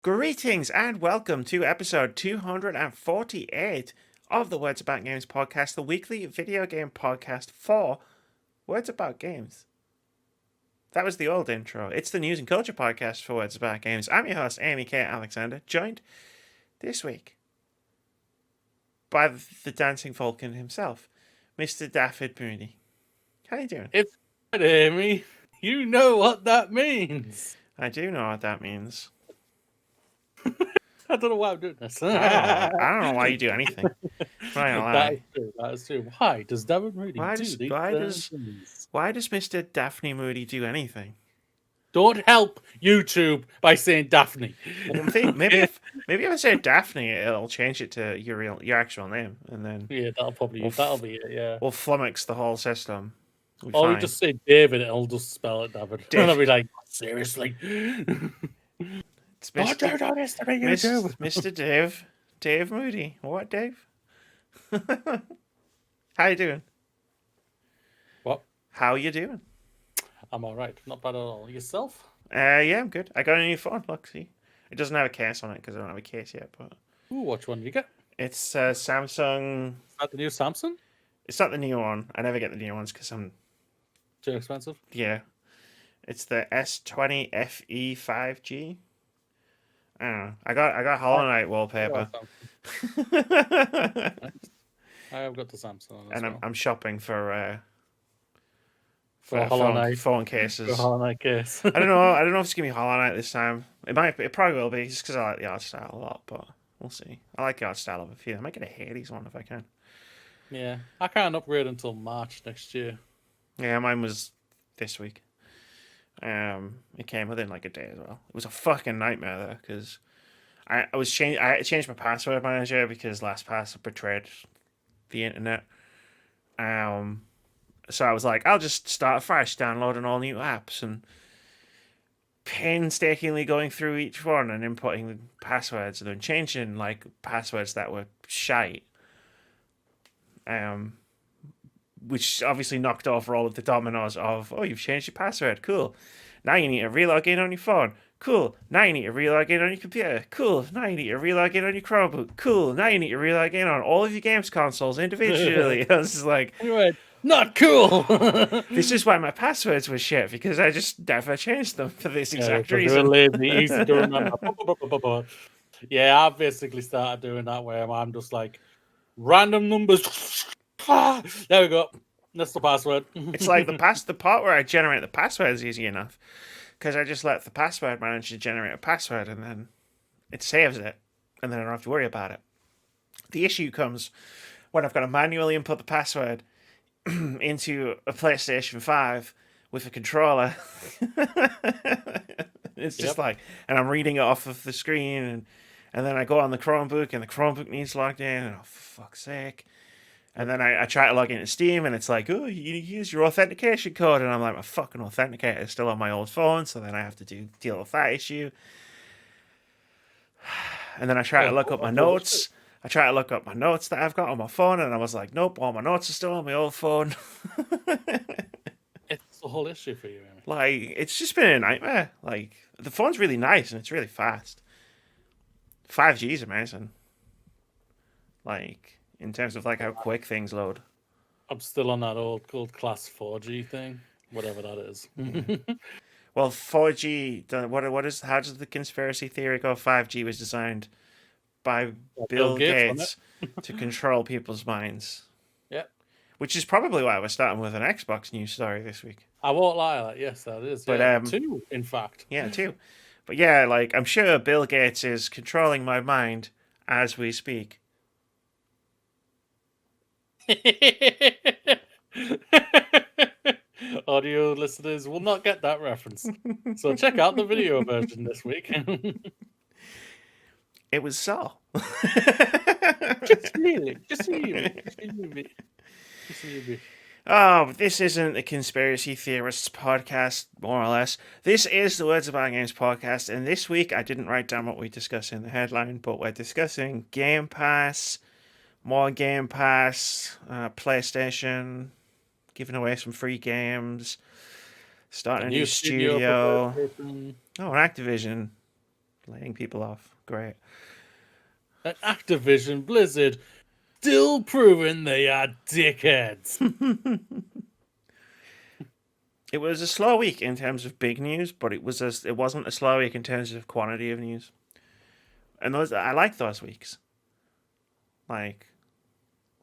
Greetings and welcome to episode 248 of the Words About Games podcast, the weekly video game podcast for Words About Games. That was the old intro. It's the news and culture podcast for Words About Games. I'm your host, Amy K. Alexander, joined this week by the dancing falcon himself, Mr. Daffyd Mooney. How you doing? It's good, Amy. You know what that means. I do know what that means. I don't know why I'm doing this. I don't know why you do anything. That is true. Why does David Moody Why do does things? Why does Mr. Daphne Moody do anything? Don't help YouTube by saying Daphne. Well, maybe if I say Daphne, it'll change it to your actual name, and then Yeah, that'll be it. Yeah. we'll flummox the whole system. Or you just say David, it'll just spell it David. And I'll be like, seriously. It's Mr. Dave Moody. What, Dave? How you doing? What? How you doing? I'm all right. Not bad at all. Yourself? Yeah, I'm good. I got a new phone. Look, see, it doesn't have a case on it because I don't have a case yet. But Which one did you get? It's Samsung. Is that the new Samsung? It's not the new one. I never get the new ones because I'm too expensive. Yeah, it's the S20 FE 5G. I don't know. I got Hollow Knight wallpaper. I have got the Samsung, and I'm shopping for Hollow Knight phone cases. For Hollow Knight case. I don't know if it's gonna be Hollow Knight this time. It probably will be, just because I like the art style a lot. But we'll see. I like the art style of a few. I might get a Hades one if I can. Yeah, I can't upgrade until March next year. Yeah, mine was this week. It came within like a day as well. It was a fucking nightmare though, because I changed my password manager because LastPass betrayed the internet. So I was like, I'll just start fresh, downloading all new apps and painstakingly going through each one and inputting passwords and then changing like passwords that were shite. Which obviously knocked over all of the dominoes of, oh, you've changed your password, cool. Now you need to relog in on your phone. Cool. Now you need to relog in on your computer. Cool. Now you need to relog in on your Chromebook. Cool. Now you need to relog in on all of your games consoles individually. I was just like, anyway, not cool. This is why my passwords were shit, because I just never changed them for this exact reason. Easy to remember. Yeah, I've basically started doing that where I'm just like, random numbers. There we go. That's the password. It's like the part where I generate the password is easy enough, because I just let the password manager generate a password and then it saves it, and then I don't have to worry about it. The issue comes when I've got to manually input the password into a PlayStation 5 with a controller. It's just like, and I'm reading it off of the screen, and then I go on the Chromebook, and the Chromebook needs logged in, and oh, for fuck's sake. And then I try to log into Steam, and it's like, oh, you use your authentication code. And I'm like, my fucking authenticator is still on my old phone, so then I have to deal with that issue. And then I try to look up my notes. I try to look up my notes that I've got on my phone, and I was like, nope, all my notes are still on my old phone. It's the whole issue for you, Amy. Like, it's just been a nightmare. Like, the phone's really nice, and it's really fast. 5G is amazing. Like, in terms of like how quick things load. I'm still on that old class 4G thing, whatever that is. Well, 4G, how does the conspiracy theory go? 5G was designed by Bill Gates to control people's minds. Yeah. Which is probably why we're starting with an Xbox news story this week. I won't lie, yes, that is. But two, in fact. Yeah, two. But yeah, like, I'm sure Bill Gates is controlling my mind as we speak. Audio listeners will not get that reference, so check out the video version this week. It was so. Just leave it. Oh, this isn't the Conspiracy Theorists podcast, more or less. This is the Words About Games podcast, and this week I didn't write down what we discuss in the headline, but we're discussing Game Pass, more Game Pass, PlayStation, giving away some free games, starting a new studio. Oh, and Activision laying people off. Great. And Activision Blizzard still proving they are dickheads. It was a slow week in terms of big news, but it wasn't a slow week in terms of quantity of news. And I like those weeks. I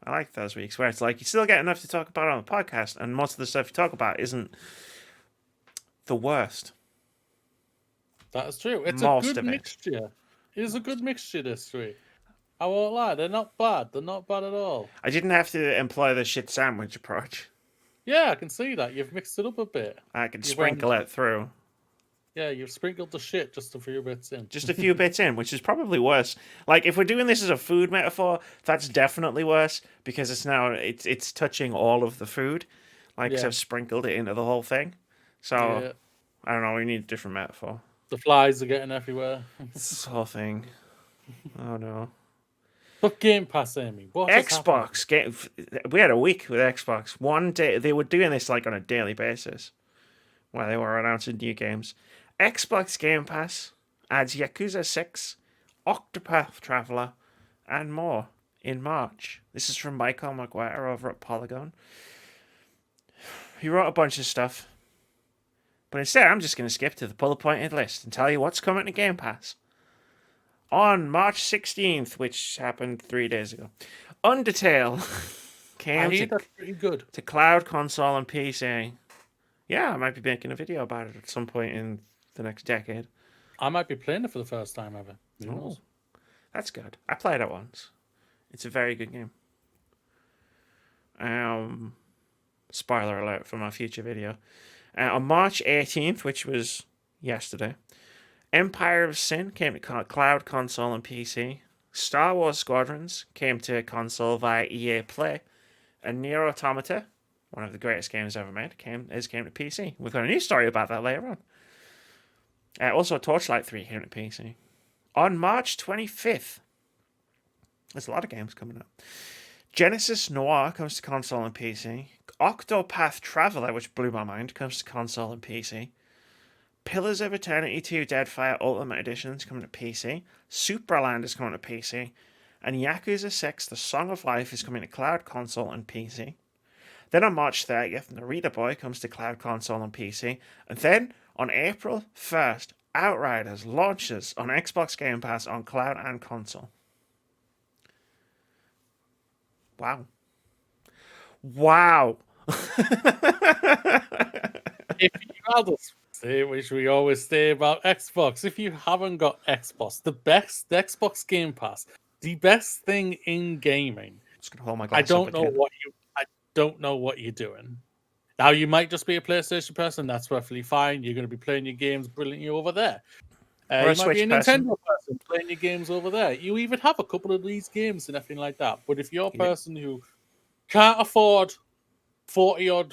like those weeks where it's like you still get enough to talk about on the podcast, and most of the stuff you talk about isn't the worst. That is true. It's Most a good of it. mixture. It is a good mixture this week. I won't lie, they're not bad. They're not bad at all. I didn't have to employ the shit sandwich approach. Yeah, I can see that. You've mixed it up a bit. I can sprinkle it through. Yeah, you've sprinkled the shit just a few bits in. Just a few bits in, which is probably worse. Like, if we're doing this as a food metaphor, that's definitely worse, because it's touching all of the food. Like, Yeah. so I've sprinkled it into the whole thing. So, Yeah. I don't know, we need a different metaphor. The flies are getting everywhere. This whole thing. Oh, no. But Game Pass, Amy. What Xbox. We had a week with Xbox. One day, they were doing this like on a daily basis, where they were announcing new games. Xbox Game Pass adds Yakuza 6, Octopath Traveler, and more in March. This is from Michael McGuire over at Polygon. He wrote a bunch of stuff, but instead I'm just going to skip to the bullet pointed list and tell you what's coming to Game Pass. On March 16th, which happened 3 days ago, Undertale came that's pretty good. to cloud, console, and PC. Yeah, I might be making a video about it at some point in the next decade. I might be playing it for the first time ever. Who knows? That's good. I played it once. It's a very good game. Spoiler alert for my future video. On March 18th, which was yesterday, Empire of Sin came to cloud, console, and PC. Star Wars Squadrons came to console via EA Play. And Nier Automata, one of the greatest games ever made, came to PC. We've got a new story about that later on. Also, Torchlight 3 came to PC. On March 25th, there's a lot of games coming up. Genesis Noir comes to console and PC. Octopath Traveler, which blew my mind, comes to console and PC. Pillars of Eternity 2 Deadfire Ultimate Edition is coming to PC. Supraland is coming to PC. And Yakuza 6 The Song of Life is coming to cloud, console, and PC. Then on March 30th, Narita Boy comes to cloud, console, and PC. And then on April 1st, Outriders launches on Xbox Game Pass on cloud and console. Wow. If you had us say, which we always say about Xbox, if you haven't got Xbox, the Xbox Game Pass, the best thing in gaming. Just gonna hold my glass I don't know what you're doing. Now you might just be a PlayStation person. That's perfectly fine. You're going to be playing your games brilliantly over there. Or You a might be a Switch person. Nintendo person playing your games over there. You even have a couple of these games and everything like that. But if you're a person who can't afford 40,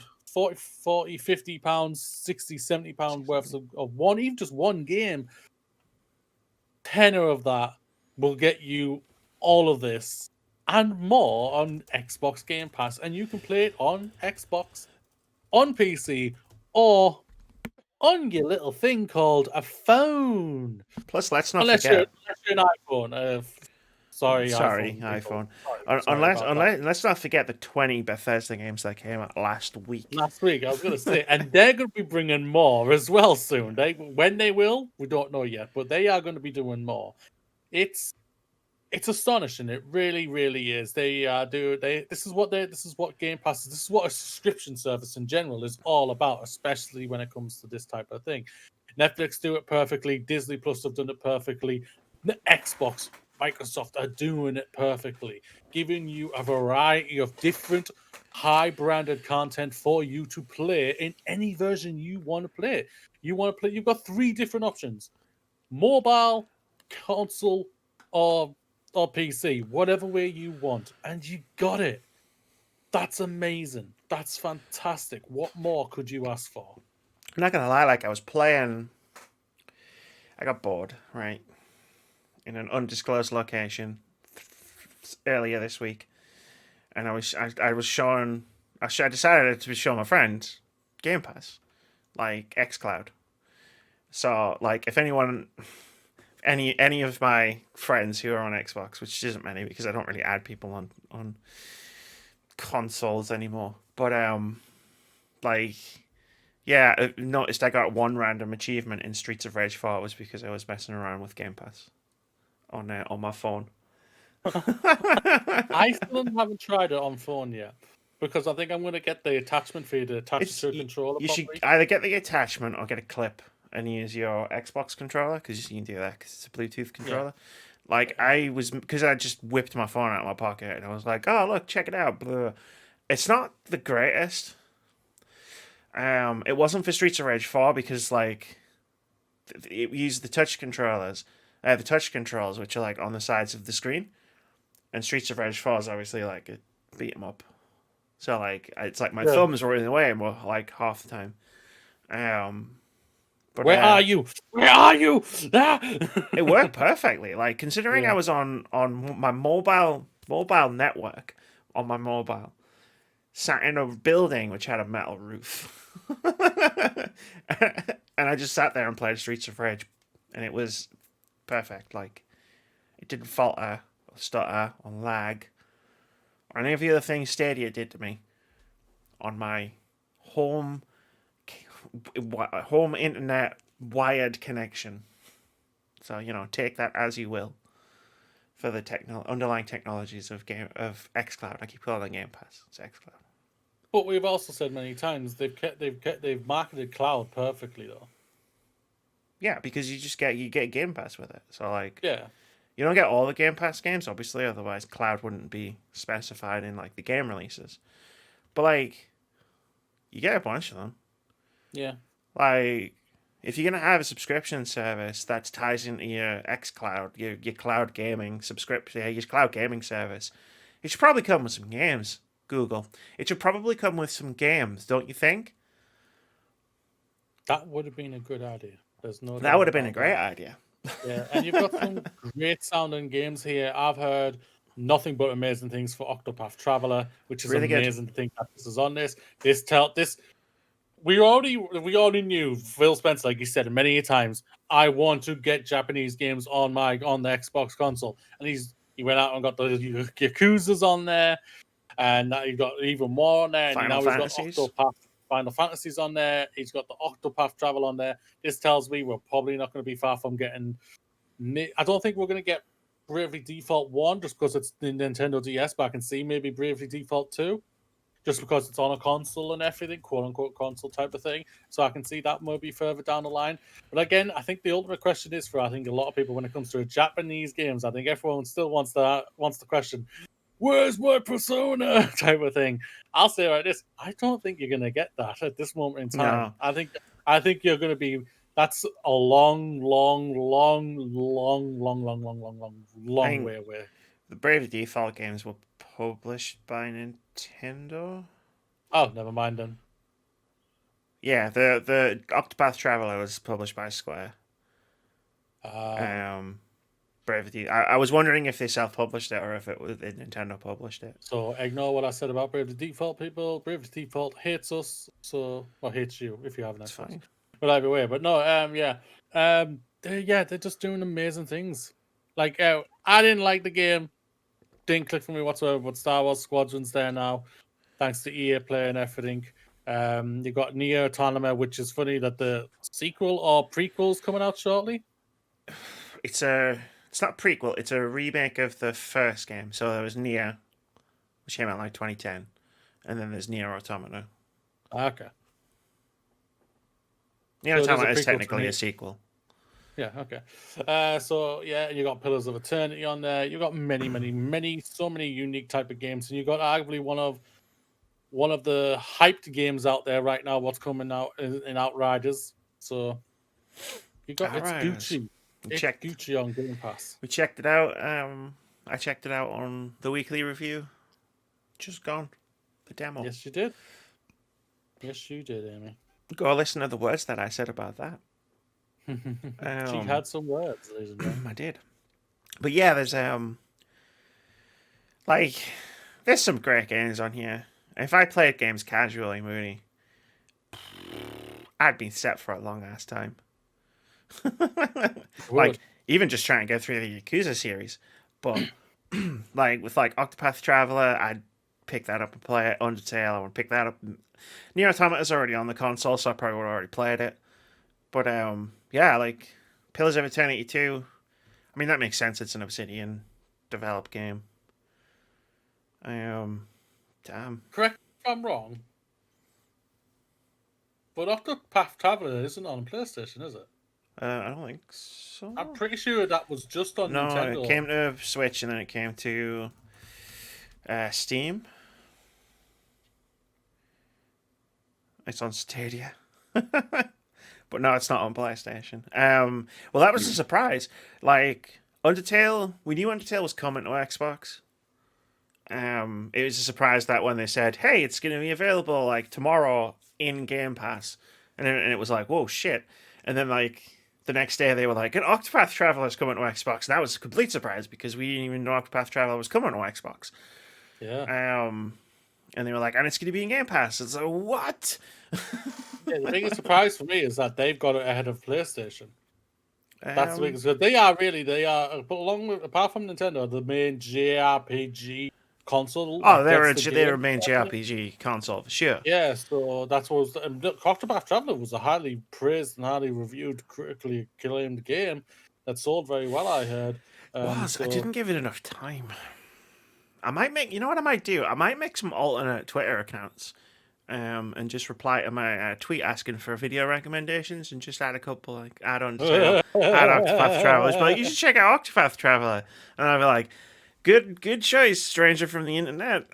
50 pounds, 60, 70 pounds worth of one, even just one game, tenner of that will get you all of this and more on Xbox Game Pass. And you can play it on Xbox, on PC, or on your little thing called a phone. Plus, let's not Unless forget. you're an iPhone. Sorry, iPhone. Let's not forget the 20 Bethesda games that came out last week. Last week, I was going to say, and they're going to be bringing more as well soon. When they will, we don't know yet, but they are going to be doing more. It's astonishing. It really, really is. This is what Game Pass is. This is what a subscription service in general is all about, especially when it comes to this type of thing. Netflix do it perfectly. Disney Plus have done it perfectly. The Xbox, Microsoft are doing it perfectly, giving you a variety of different high-branded content for you to play in any version you want to play. You've got 3 different options: mobile, console, or PC, whatever way you want, and you got it. That's amazing. That's fantastic. What more could you ask for? I'm not gonna lie, like I was playing, I got bored, right, in an undisclosed location earlier this week, and I decided to show my friend Game Pass, like xCloud. So, like, if anyone any of my friends who are on Xbox, which isn't many because I don't really add people on consoles anymore. But like, yeah, I noticed I got one random achievement in Streets of Rage 4 was because I was messing around with Game Pass on my phone. I still haven't tried it on phone yet because I think I'm going to get the attachment for you to attach it to a controller. You should properly. either get the attachment or get a clip and use your Xbox controller because you can do that because it's a Bluetooth controller. Yeah. Like I was because I just whipped my phone out of my pocket and I was like, "Oh look, check it out." Blah. It's not the greatest. It wasn't for Streets of Rage 4 because like it used the touch controllers, the touch controls which are like on the sides of the screen, and Streets of Rage 4 is obviously like a beat 'em up. So like it's like my thumbs were in the way more like half the time. But, where are you? Where are you? It worked perfectly. Like considering I was on my mobile network on my mobile, sat in a building which had a metal roof, and I just sat there and played Streets of Rage, and it was perfect. Like it didn't falter or stutter or lag or any of the other things Stadia did to me on my home internet wired connection. So take that as you will for the underlying technologies of xCloud. I keep calling it Game Pass. It's xCloud. But we've also said many times they've marketed cloud perfectly though. Yeah, because you get Game Pass with it. So like yeah. You don't get all the Game Pass games, obviously, otherwise cloud wouldn't be specified in like the game releases. But like you get a bunch of them. Yeah. Like if you're gonna have a subscription service that ties into your xCloud, your cloud gaming subscription, your cloud gaming service, it should probably come with some games. Google, it should probably come with some games, don't you think? That would have been a good idea. There's no. That would have been a great idea. Yeah, and you've got some great sounding games here. I've heard nothing but amazing things for Octopath Traveler, which is really amazing to think that this is on this. We already knew Phil Spencer, like he said many times, I want to get Japanese games on the Xbox console, and he went out and got the Yakuza's on there, and now you've got even more on there, and now he's got Final Fantasies on there. He's got the Octopath Travel on there. This tells me we're probably not going to be far from getting. I don't think we're going to get Bravely Default 1 just because it's the Nintendo DS, but I can see maybe Bravely Default 2 just because it's on a console and everything, quote unquote console type of thing. So I can see that maybe further down the line. But again, I think the ultimate question is for a lot of people when it comes to Japanese games. I think everyone still wants the question. Where's my Persona type of thing? I'll say like this: I don't think you're gonna get that at this moment in time. No. I think you're gonna be. That's a long way away. The Bravely Default games were published by Nintendo. Oh, never mind then. Yeah, the Octopath Traveler was published by Square. Bravely. I was wondering if they self-published it or if Nintendo published it. So ignore what I said about Bravely Default, people. Bravely Default hates us, or hates you if you haven't. That's fine. But either way, but no, they're just doing amazing things. Like I didn't like the game, didn't click for me whatsoever. But Star Wars Squadron's there now, thanks to EA Play and everything. You got Nier Automata, which is funny that the sequel or prequel's coming out shortly. It's not a prequel, it's a remake of the first game. So there was Nier, which came out like 2010, and then there's Nier Automata. Okay. Nier Automata is technically a sequel. Yeah, okay. So yeah, you got Pillars of Eternity on there. You got so many unique type of games, and you got arguably one of the hyped games out there right now. What's coming out in Outriders? So you got Outriders. It's Gucci. Gucci on Game Pass. We checked it out. I checked it out on the weekly review. Just gone. The demo. Yes, you did. Yes, you did, Amy. Go listen to the words that I said about that. She had some words, ladies and gentlemen. I did. But yeah, there's some great games on here. If I played games casually, Mooney, I'd been set for a long ass time. Like even just trying to get through the Yakuza series. But like with like Octopath Traveler, I'd pick that up and play it. Undertale, I would pick that up. Nier Automata's already on the console, so I probably would have already played it. But yeah, like Pillars of Eternity 2. I mean, that makes sense. It's an Obsidian developed game. Damn. Correct if I'm wrong, but Octopath Traveler isn't on PlayStation, is it? I don't think so. I'm pretty sure that was just on Nintendo. No, it came to Switch and then it came to Steam. It's on Stadia. But no, it's not on PlayStation. Well, that was a surprise. Like, Undertale, we knew Undertale was coming to Xbox. It was a surprise that when they said, hey, it's going to be available, like, tomorrow in Game Pass. And it was like, whoa, shit. And then, like, the next day they were like, an Octopath Traveler is coming to Xbox. And that was a complete surprise because we didn't even know Octopath Traveler was coming to Xbox. Yeah. And they were like, and it's going to be in Game Pass. It's like, what? Yeah, the biggest surprise for me is that they've got it ahead of PlayStation. That's the biggest. They are, but along with, apart from Nintendo, the main JRPG console. Oh, they're a main JRPG console for sure. Yeah, so that's what was. Octopath Traveler was a highly praised and highly reviewed, critically acclaimed game that sold very well. I heard. I didn't give it enough time. I might make. You know what I might do? I might make some alternate Twitter accounts. And just reply to my tweet asking for video recommendations and just add a couple like add-ons to add Octopath Travelers. But like, you should check out Octopath Traveler. And I'll be like, good choice, stranger from the internet.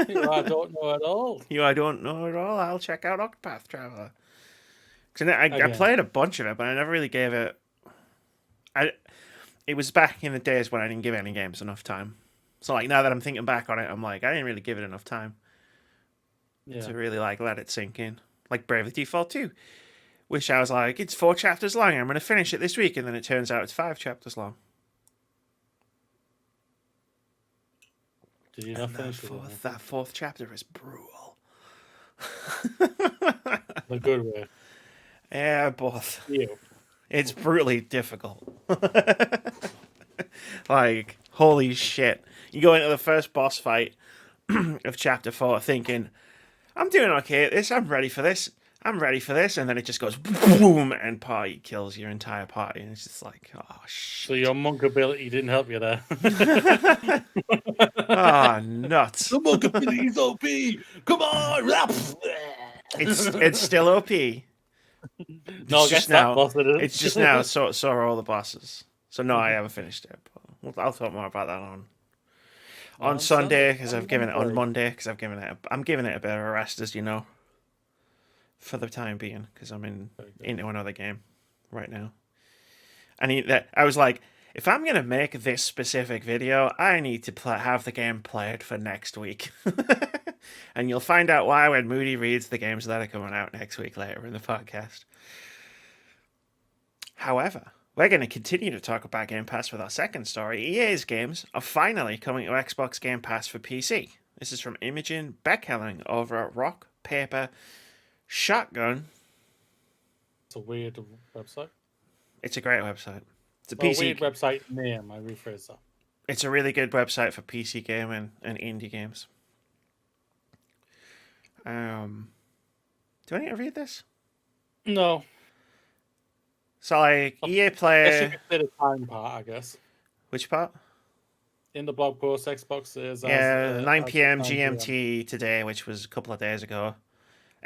You I don't know at all. I don't know at all. I'll check out Octopath Traveler. Because I played a bunch of it, but I never really gave it. It was back in the days when I didn't give any games enough time. So like now that I'm thinking back on it, I'm like, I didn't really give it enough time. Yeah. To really like let it sink in, like Bravely Default 2, which I was like, it's 4 chapters long. I'm going to finish it this week, and then it turns out it's 5 chapters long. Did you not finish it? That 4th chapter is brutal. The good way. Yeah, both. Yeah. It's brutally difficult. Like, holy shit! You go into the first boss fight of chapter 4 thinking, I'm doing okay at this. I'm ready for this. And then it just goes boom, and party kills your entire party. And it's just like, oh, shit. So your monk ability didn't help you there. Ah, nuts. The monk ability is OP. Come on. It's still OP. No, I guess that boss it is. It's just now so are all the bosses. So no, I haven't finished it. But I'll talk more about that on Sunday because I've given it on Monday because I'm giving it a bit of a rest, as you know, for the time being because I'm into another game right now. I was like, if I'm gonna make this specific video, I need to have the game played for next week, and you'll find out why when Moody reads the games that are coming out next week later in the podcast. However, we're going to continue to talk about Game Pass with our second story. EA's games are finally coming to Xbox Game Pass for PC. This is from Imogen Beckhelling over at Rock, Paper, Shotgun. It's a weird website. It's a great website. It's a PC weird website name, I rephrase that. It's a really good website for PC gaming and indie games. Do I need to read this? No. So, like, EA Play... the time part, I guess. Which part? In the blog post, Xbox says... 9 p.m. GMT today, which was a couple of days ago.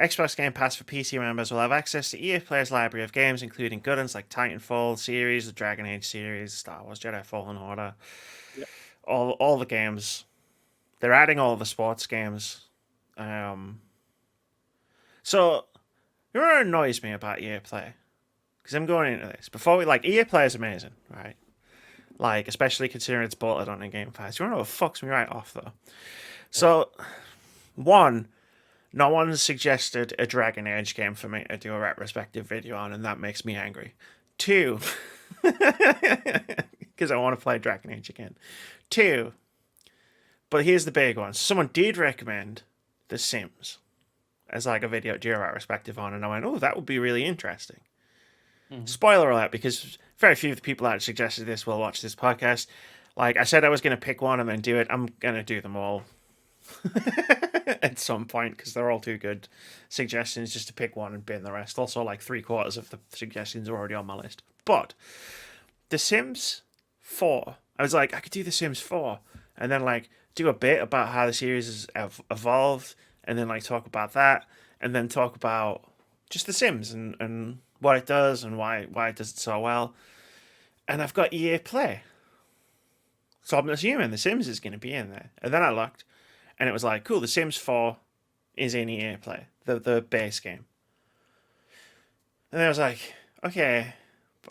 Xbox Game Pass for PC members will have access to EA Play's library of games, including good ones like Titanfall series, the Dragon Age series, Star Wars Jedi Fallen Order. Yep. All the games. They're adding all the sports games. So, you know what annoys me about EA Play? Because I'm going into this. EA Play is amazing, right? Like, especially considering it's bolted on a Game Pass. You want to know what fucks me right off, though? So, one, no one's suggested a Dragon Age game for me to do a retrospective video on, and that makes me angry. Two, because I want to play Dragon Age again. Two, but here's the big one. Someone did recommend The Sims as like a video to do a retrospective on, and I went, oh, that would be really interesting. Spoiler alert, because very few of the people that suggested this will watch this podcast. Like I said, I was going to pick one and then do it. I'm going to do them all at some point because they're all too good suggestions just to pick one and bin the rest. Also, like 3/4 of the suggestions are already on my list. But The Sims 4, I was like, I could do The Sims 4 and then like do a bit about how the series has evolved and then like talk about that and then talk about just The Sims and what it does and why it does it so well. And I've got EA Play. So I'm assuming The Sims is going to be in there. And then I looked and it was like, cool, The Sims 4 is in EA Play, the base game. And then I was like, okay,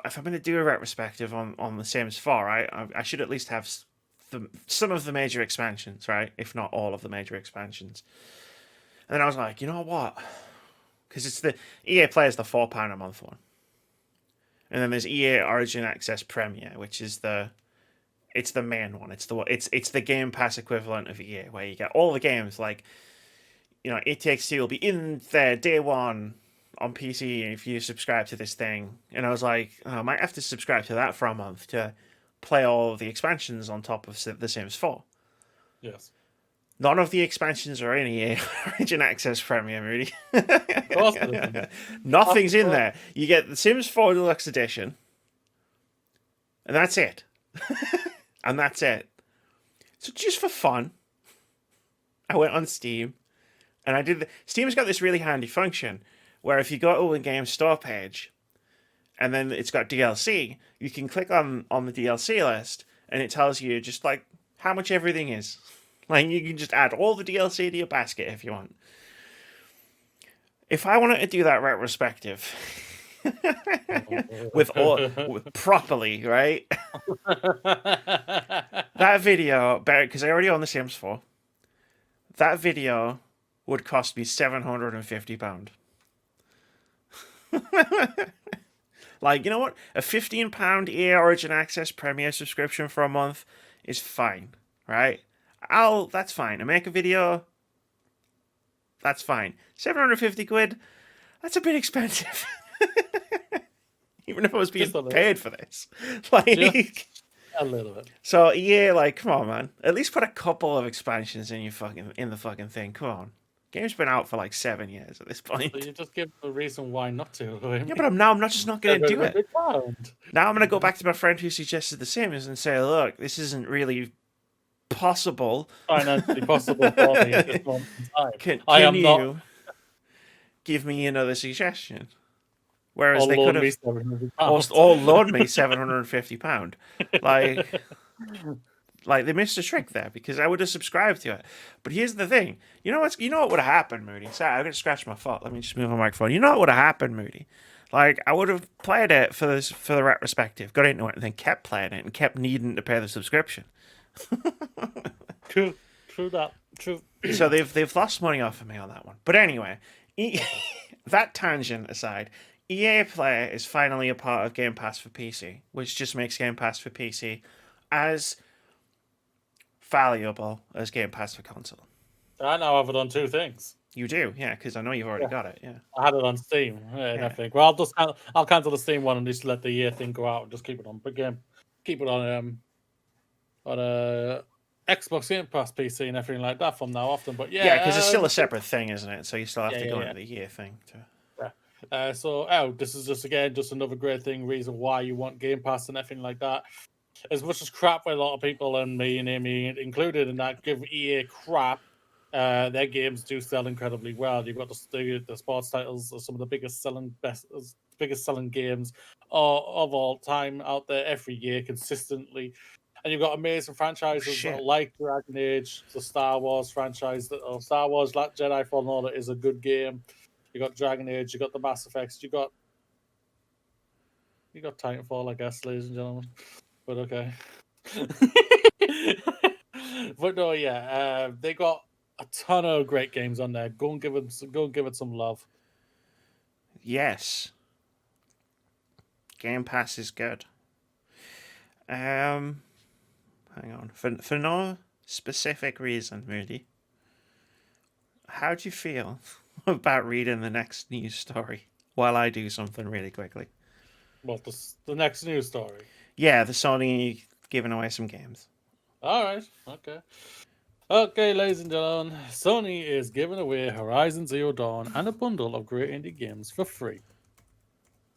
if I'm going to do a retrospective on The Sims 4, right, I should at least have some of the major expansions, right? If not all of the major expansions. And then I was like, you know what? Because it's the EA Play is the £4 a month one. And then there's EA Origin Access Premier, which is it's the main one. It's the Game Pass equivalent of EA, where you get all the games. Like, you know, It Takes Two will be in there day one on PC if you subscribe to this thing. And I was like, oh, I might have to subscribe to that for a month to play all of the expansions on top of The Sims 4. Yes. None of the expansions are in EA Origin Access Premier, Rudy. Of course it isn't. Nothing's in there. You get The Sims 4 Deluxe Edition, and that's it. And that's it. So just for fun, I went on Steam, and I did. Steam's got this really handy function where if you go to a game store page, and then it's got DLC, you can click on the DLC list, and it tells you just like how much everything is. Like, you can just add all the DLC to your basket if you want. If I wanted to do that retrospective with properly, right? That video, because I already own The Sims 4, that video would cost me £750. Like, you know what? A £15 EA Origin Access Premier subscription for a month is fine, right? That's fine. I make a video, that's fine. 750 quid, that's a bit expensive. Even if I was being paid for this. Like, just a little bit. So yeah, like, come on, man. At least put a couple of expansions in the fucking thing. Come on. Game's been out for like 7 years at this point. So you just give a reason why not to. Yeah, but I'm just not going to do it. Now I'm going to go back to my friend who suggested The Sims and say, look, this isn't really possible. Financially possible for me at this moment in time. Can you give me another suggestion? Whereas they could have all loaned me £750. Like they missed a trick there because I would have subscribed to it. But here's the thing. You know what would have happened, Moody? Sorry, I'm going to scratch my foot. Let me just move my microphone. You know what would have happened, Moody? Like, I would have played it for the retrospective, got into it, and then kept playing it and kept needing to pay the subscription. True that. True. So they've lost money off of me on that one. But anyway, that tangent aside, EA Play is finally a part of Game Pass for PC, which just makes Game Pass for PC as valuable as Game Pass for console. I now have it on two things. You do, yeah, because I know you've already got it. Yeah, I had it on Steam, and I think, well, I'll cancel the Steam one and just let the EA thing go out and just keep it on. But keep it on Xbox Game Pass PC and everything like that from now often. But yeah, because it's still a separate thing, isn't it? So you still have to go into the EA thing too. So this is just another great reason why you want Game Pass and everything like that. As much as crap a lot of people and me and Amy included in that give EA crap, their games do sell incredibly well. You've got the sports titles are some of the biggest selling games of all time out there every year consistently. And you've got amazing franchises like Dragon Age, the Star Wars franchise, Star Wars Jedi Fallen Order is a good game. You got Dragon Age, you got the Mass Effects, you got Titanfall, I guess, ladies and gentlemen. But okay. But no, yeah, they got a ton of great games on there. Go and give it some love. Yes. Game Pass is good. Hang on. For no specific reason, Moody, how do you feel about reading the next news story while I do something really quickly? Well, the next news story. Yeah, the Sony giving away some games. All right. Okay. Okay, ladies and gentlemen, Sony is giving away Horizon Zero Dawn and a bundle of great indie games for free.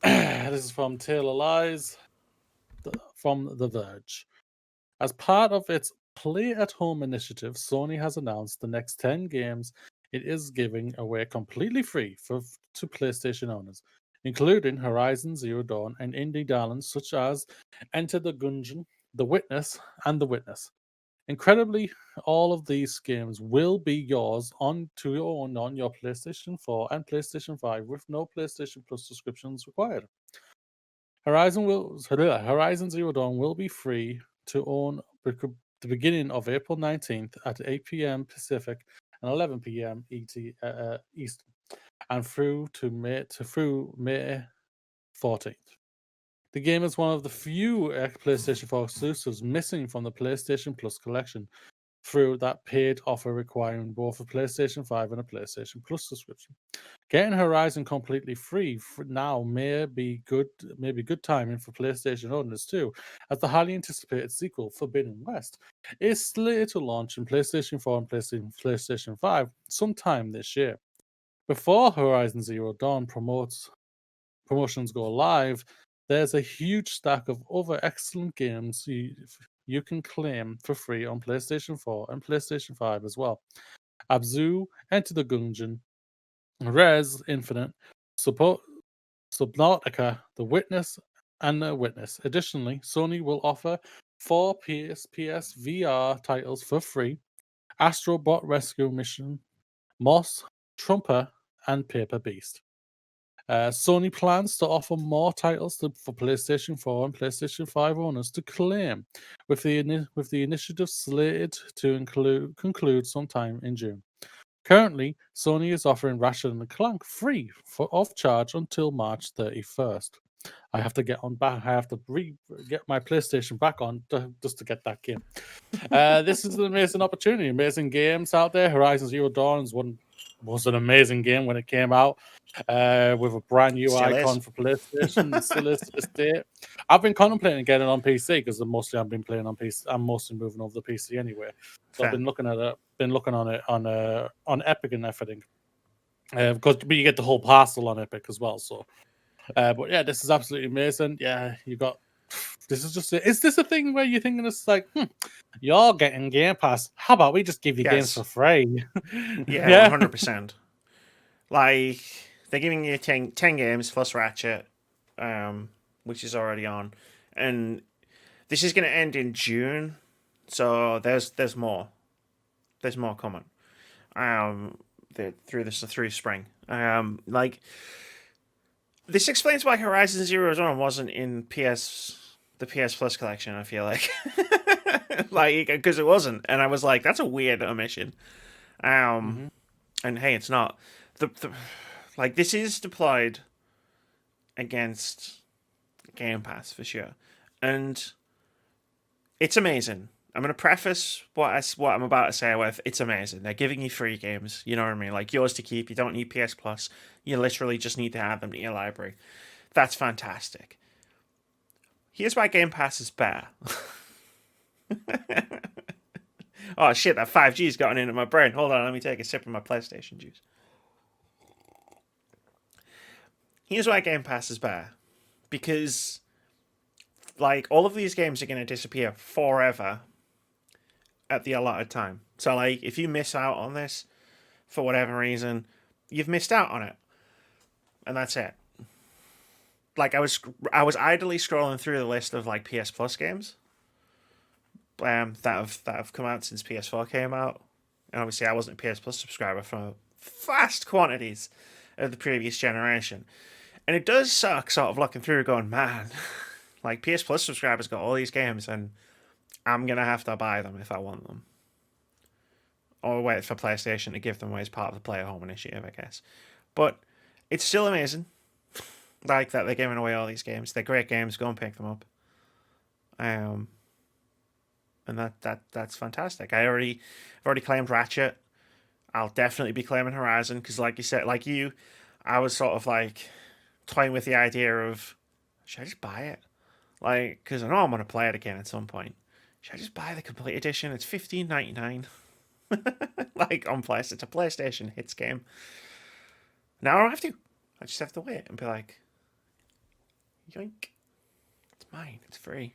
This is from Taylor Lies from The Verge. As part of its Play at Home initiative, Sony has announced the next 10 games it is giving away completely free to PlayStation owners, including Horizon Zero Dawn and indie darlings such as Enter the Gungeon, The Witness, and The Witness. Incredibly, all of these games will be yours to own on your PlayStation 4 and PlayStation 5 with no PlayStation Plus subscriptions required. Horizon Zero Dawn will be free to own the beginning of April 19th at 8 p.m. Pacific and 11 p.m. Eastern, and through May 14th. The game is one of the few PlayStation 4 exclusives missing from the PlayStation Plus collection through that paid offer requiring both a PlayStation 5 and a PlayStation Plus subscription. Getting Horizon completely free now may be good timing for PlayStation owners too, as the highly anticipated sequel, Forbidden West, is slated to launch in PlayStation 4 and PlayStation 5 sometime this year. Before Horizon Zero Dawn promotions go live, there's a huge stack of other excellent games you can claim for free on PlayStation 4 and PlayStation 5 as well. Abzu, Enter the Gungeon, Res Infinite, Subnautica, The Witness, and The Witness. Additionally, Sony will offer 4 PS VR titles for free: Astro Bot Rescue Mission, Moss, Trumper, and Paper Beast. Sony plans to offer more titles for PlayStation 4 and PlayStation 5 owners to claim, with the initiative slated to conclude sometime in June. Currently, Sony is offering Ratchet and Clank free off charge until March 31st. I have to get my PlayStation back on just to get that game. This is an amazing opportunity. Amazing games out there. Horizon Zero Dawn was an amazing game when it came out, with a brand new Still icon is. for PlayStation. It still is to this day. I've been contemplating getting it on PC because I've been playing on PC. I'm mostly moving over the PC anyway. So I've Fair. been looking at it. Been looking on it on Epic and everything, because you get the whole parcel on Epic as well. So, but yeah, this is absolutely amazing. Yeah, you got. This is just. Is this a thing where you're thinking it's like, you're getting Game Pass? How about we just give you games Yes. for free? Yeah, Yeah. 100%. Like, they're giving you 10 games plus Ratchet, which is already on. And this is going to end in June, so there's more. There's more coming. Through spring. Like, this explains why Horizon Zero Dawn wasn't in the PS Plus collection. I feel like, like, because it wasn't, and I was like, that's a weird omission. Mm-hmm. And hey, it's not like this is deployed against Game Pass for sure, and it's amazing. I'm gonna preface what I'm about to say with it's amazing. They're giving you free games. You know what I mean? Like yours to keep. You don't need PS Plus. You literally just need to add them to your library. That's fantastic. Here's why Game Pass is better. Oh shit! That 5G's gotten into my brain. Hold on, let me take a sip of my PlayStation juice. Here's why Game Pass is better. Because, like, all of these games are going to disappear forever at the allotted time. So, like, if you miss out on this for whatever reason, you've missed out on it. And that's it. Like, I was idly scrolling through the list of, like, PS Plus games that have come out since PS4 came out. And obviously, I wasn't a PS Plus subscriber for vast quantities of the previous generation. And it does suck sort of looking through going, man, like PS Plus subscribers got all these games and I'm going to have to buy them if I want them. Or wait for PlayStation to give them away as part of the Play at Home initiative, I guess. But it's still amazing. Like that they're giving away all these games. They're great games. Go and pick them up. And that's fantastic. I've already claimed Ratchet. I'll definitely be claiming Horizon because, like you said, I was sort of like toying with the idea of should I just buy it? Like, because I know I'm gonna play it again at some point. Should I just buy the complete edition? It's $15.99. Like on PlayStation, it's a PlayStation hits game. Now I don't have to. I just have to wait and be like, yoink, it's mine. It's free.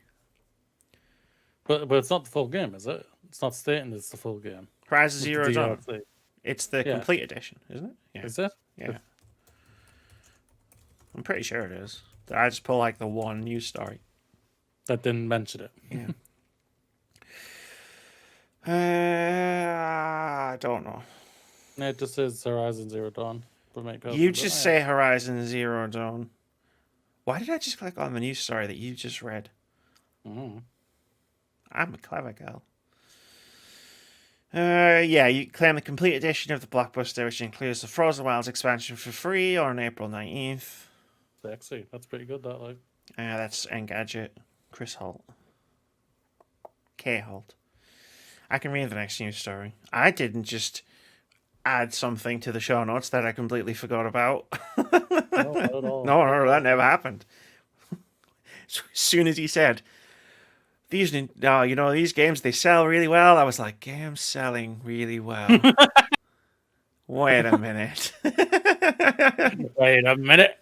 But it's not the full game, is it? It's not stating it's the full game. Horizon Zero Dawn. DLC. It's the complete edition, isn't it? Yeah. Is it? Yeah. I'm pretty sure it is. I just pull like the one news story. That didn't mention it. Yeah. I don't know. It just says Horizon Zero Dawn. You just say Horizon Zero Dawn. Why did I just click on the news story that you just read? Mm. I'm a clever girl. Yeah, you claim the complete edition of the blockbuster, which includes the Frozen Wilds expansion for free on April 19th. Sexy. That's pretty good, that, like. That's Engadget. Chris Holt. K. Holt. I can read the next news story. I didn't just add something to the show notes that I completely forgot about. No, not at all. No, that never happened. As soon as he said, these games, they sell really well, I was like, games selling really well. Wait a minute. Wait a minute.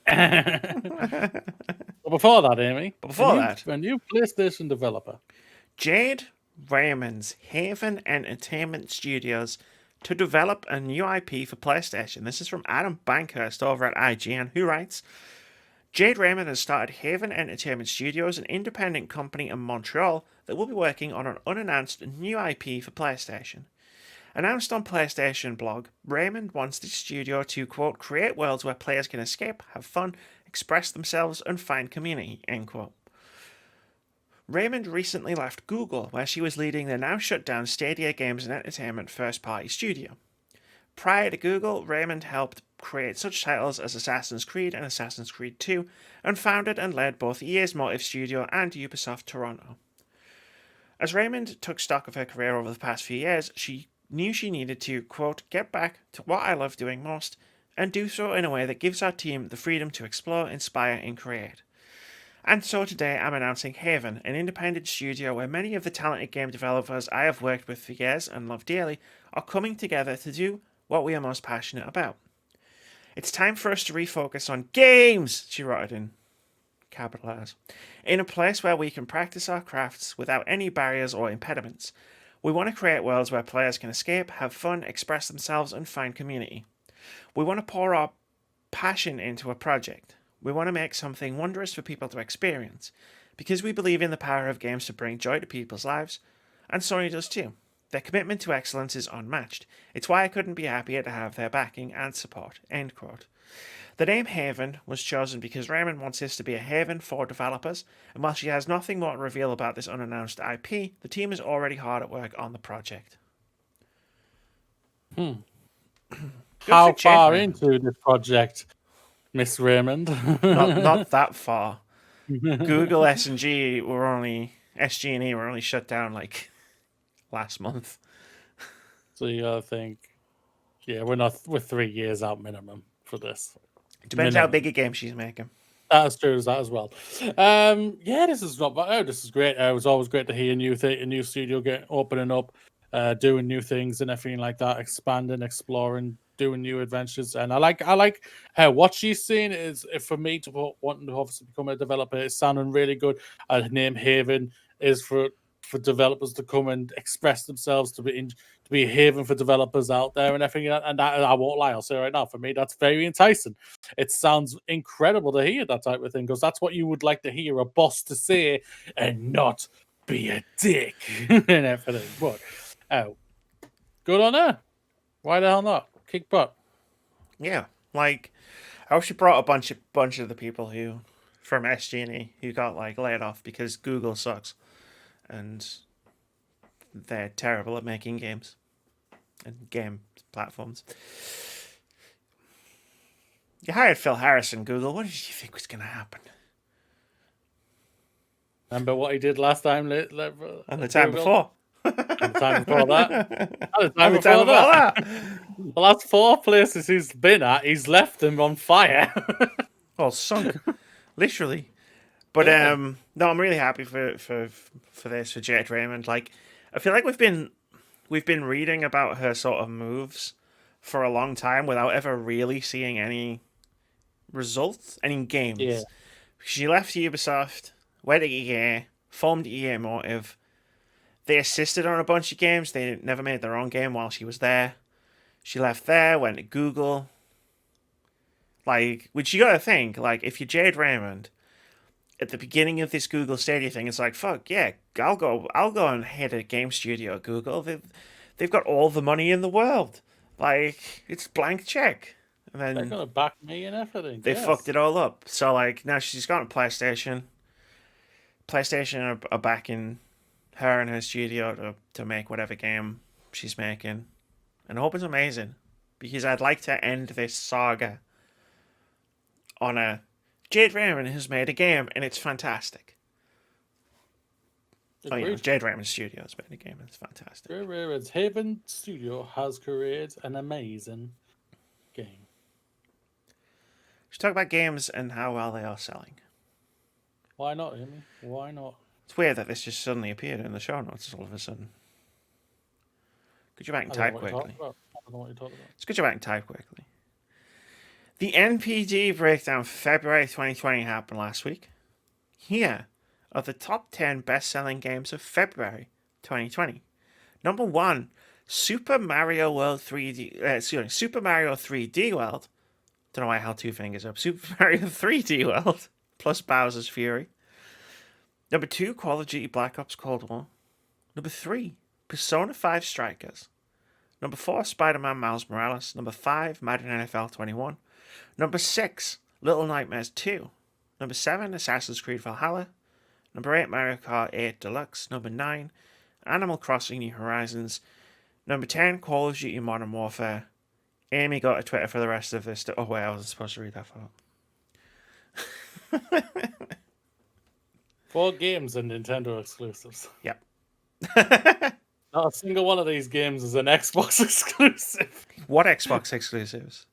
But before that, Amy. A new PlayStation developer. Jade Raymond's Haven Entertainment Studios to develop a new IP for PlayStation. This is from Adam Bankhurst over at IGN, who writes, Jade Raymond has started Haven Entertainment Studios, an independent company in Montreal that will be working on an unannounced new IP for PlayStation. Announced on PlayStation blog, Raymond wants the studio to, quote, create worlds where players can escape, have fun, express themselves, and find community, end quote. Raymond recently left Google, where she was leading the now shut down Stadia Games and Entertainment first-party studio. Prior to Google, Raymond helped create such titles as Assassin's Creed and Assassin's Creed 2, and founded and led both EA's Motive Studio and Ubisoft Toronto. As Raymond took stock of her career over the past few years, she knew she needed to, quote, get back to what I love doing most, and do so in a way that gives our team the freedom to explore, inspire, and create. And so today I'm announcing Haven, an independent studio where many of the talented game developers I have worked with for years and love dearly are coming together to do what we are most passionate about. It's time for us to refocus on games, she wrote it in capital letters, in a place where we can practice our crafts without any barriers or impediments. We want to create worlds where players can escape, have fun, express themselves, and find community. We want to pour our passion into a project. We want to make something wondrous for people to experience, because we believe in the power of games to bring joy to people's lives, and Sony does too. Their commitment to excellence is unmatched. It's why I couldn't be happier to have their backing and support, end quote. The name Haven was chosen because Raymond wants this to be a haven for developers, and while she has nothing more to reveal about this unannounced IP, the team is already hard at work on the project. How far into this project, Miss Raymond? not that far. Google SG&E were only shut down like last month. So you gotta think, we're 3 years out minimum for this. Depends how big a game she's making. That's true as that as well. This is not bad. This is great. It was always great to hear a new studio opening up, doing new things and everything like that, expanding, exploring, doing new adventures. And I like what she's saying is, for me to wanting to obviously become a developer, it's sounding really good. Her name Haven is for developers to come and express themselves, to be a haven for developers out there and everything. And that, I won't lie, I'll say right now, for me, that's very enticing. It sounds incredible to hear that type of thing, because that's what you would like to hear a boss to say, and not be a dick and everything. But good on her. Why the hell not? Kick butt. Yeah, like I hope she brought a bunch of the people from SG&E who got like laid off because Google sucks. And they're terrible at making games and game platforms. You hired Phil Harrison, Google. What did you think was going to happen? Remember what he did last time? And the time before. And the time before that. And the time before that. The last 4 places he's been at, he's left them on fire. Well, sunk. Literally. But Yeah. no, I'm really happy for this for Jade Raymond. Like, I feel like we've been reading about her sort of moves for a long time without ever really seeing any results, any Yeah. games. She left Ubisoft, went to EA, formed EA Motive. They assisted on a bunch of games. They never made their own game while she was there. She left there, went to Google. Like, which you gotta think, like, if you're Jade Raymond, at the beginning of this Google Stadia thing, it's like, fuck yeah, I'll go and head a game studio at Google. They've got all the money in the world. Like, it's blank check. And They're then gonna back me and everything. they Yes. fucked it all up. So like now she's got a PlayStation. PlayStation are backing her and her studio to make whatever game she's making. And I hope it's amazing. Because I'd like to end this saga on a Jade Raymond has made a game and it's fantastic. Oh, you know, Jade Raymond Studio has made a game and it's fantastic. Raymond's Haven Studio has created an amazing game. Let's talk about games and how well they are selling. Why not, Amy? Why not? It's weird that this just suddenly appeared in the show notes all of a sudden. Could you back and type quickly? I don't know what you're talking about. Let's get you back and type quickly. The NPD breakdown for February 2020 happened last week. Here are the top 10 best-selling games of February 2020. Number 1, Super Mario World 3D. Super Mario 3D World. Don't know why I held two fingers up. Super Mario 3D World plus Bowser's Fury. Number 2, Call of Duty Black Ops Cold War. Number 3, Persona 5 Strikers. Number 4, Spider-Man Miles Morales. Number 5, Madden NFL 21. Number 6, Little Nightmares 2. Number 7, Assassin's Creed Valhalla. Number 8, Mario Kart 8 Deluxe. Number 9, Animal Crossing New Horizons. Number 10, Call of Duty Modern Warfare. Amy got a Twitter for the rest of this. Oh, wait, I wasn't supposed to read that far. 4 games and Nintendo exclusives. Yep. Not a single one of these games is an Xbox exclusive. What Xbox exclusives?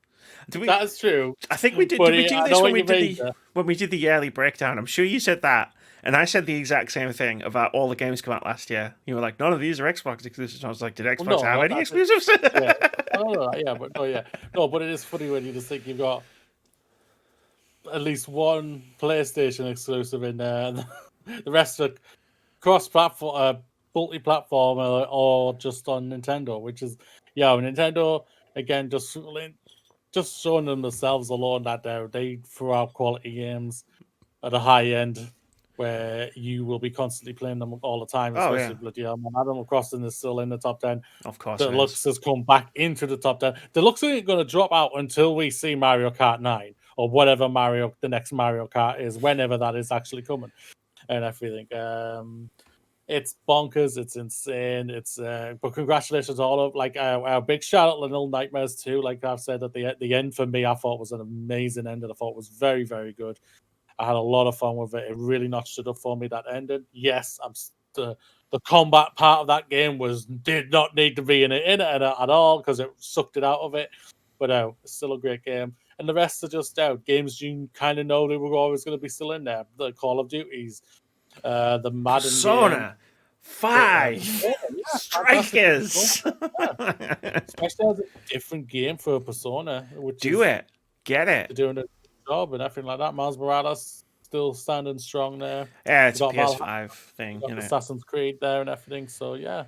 That is true. I think we did. Did we do this when we did the yearly breakdown? I'm sure you said that, and I said the exact same thing about all the games come out last year. You were like, none of these are Xbox exclusives. And I was like, did Xbox have any exclusives? No, but it is funny when you just think you've got at least one PlayStation exclusive in there, and the rest are cross-platform, multi-platform, or just on Nintendo. Which is, Nintendo again just showing themselves alone that they throw out quality games at a high end where you will be constantly playing them all the time, especially bloody Animal Crossing is still in the top 10. Of course. Deluxe has come back into the top 10. Deluxe ain't going to drop out until we see Mario Kart 9 or whatever the next Mario Kart is, whenever that is actually coming and everything. It's bonkers. It's insane. But congratulations to all of our big shout out to Little Nightmares too. Like I've said at the end for me, I thought was an amazing end, and I thought it was very, very good. I had a lot of fun with it. It really notched it up for me. That ended. Yes, the combat part of that game did not need to be in it at all because it sucked it out of it. But it's still a great game. And the rest are just games you kind of know they were always going to be still in there. The Call of Duties. The Madden Persona game. 5 Strikers. Especially as a different game for Persona. Get it. They're doing a job and everything like that. Miles Morales still standing strong there. Yeah, it's a PS5 thing. Assassin's Creed there and everything. So yeah,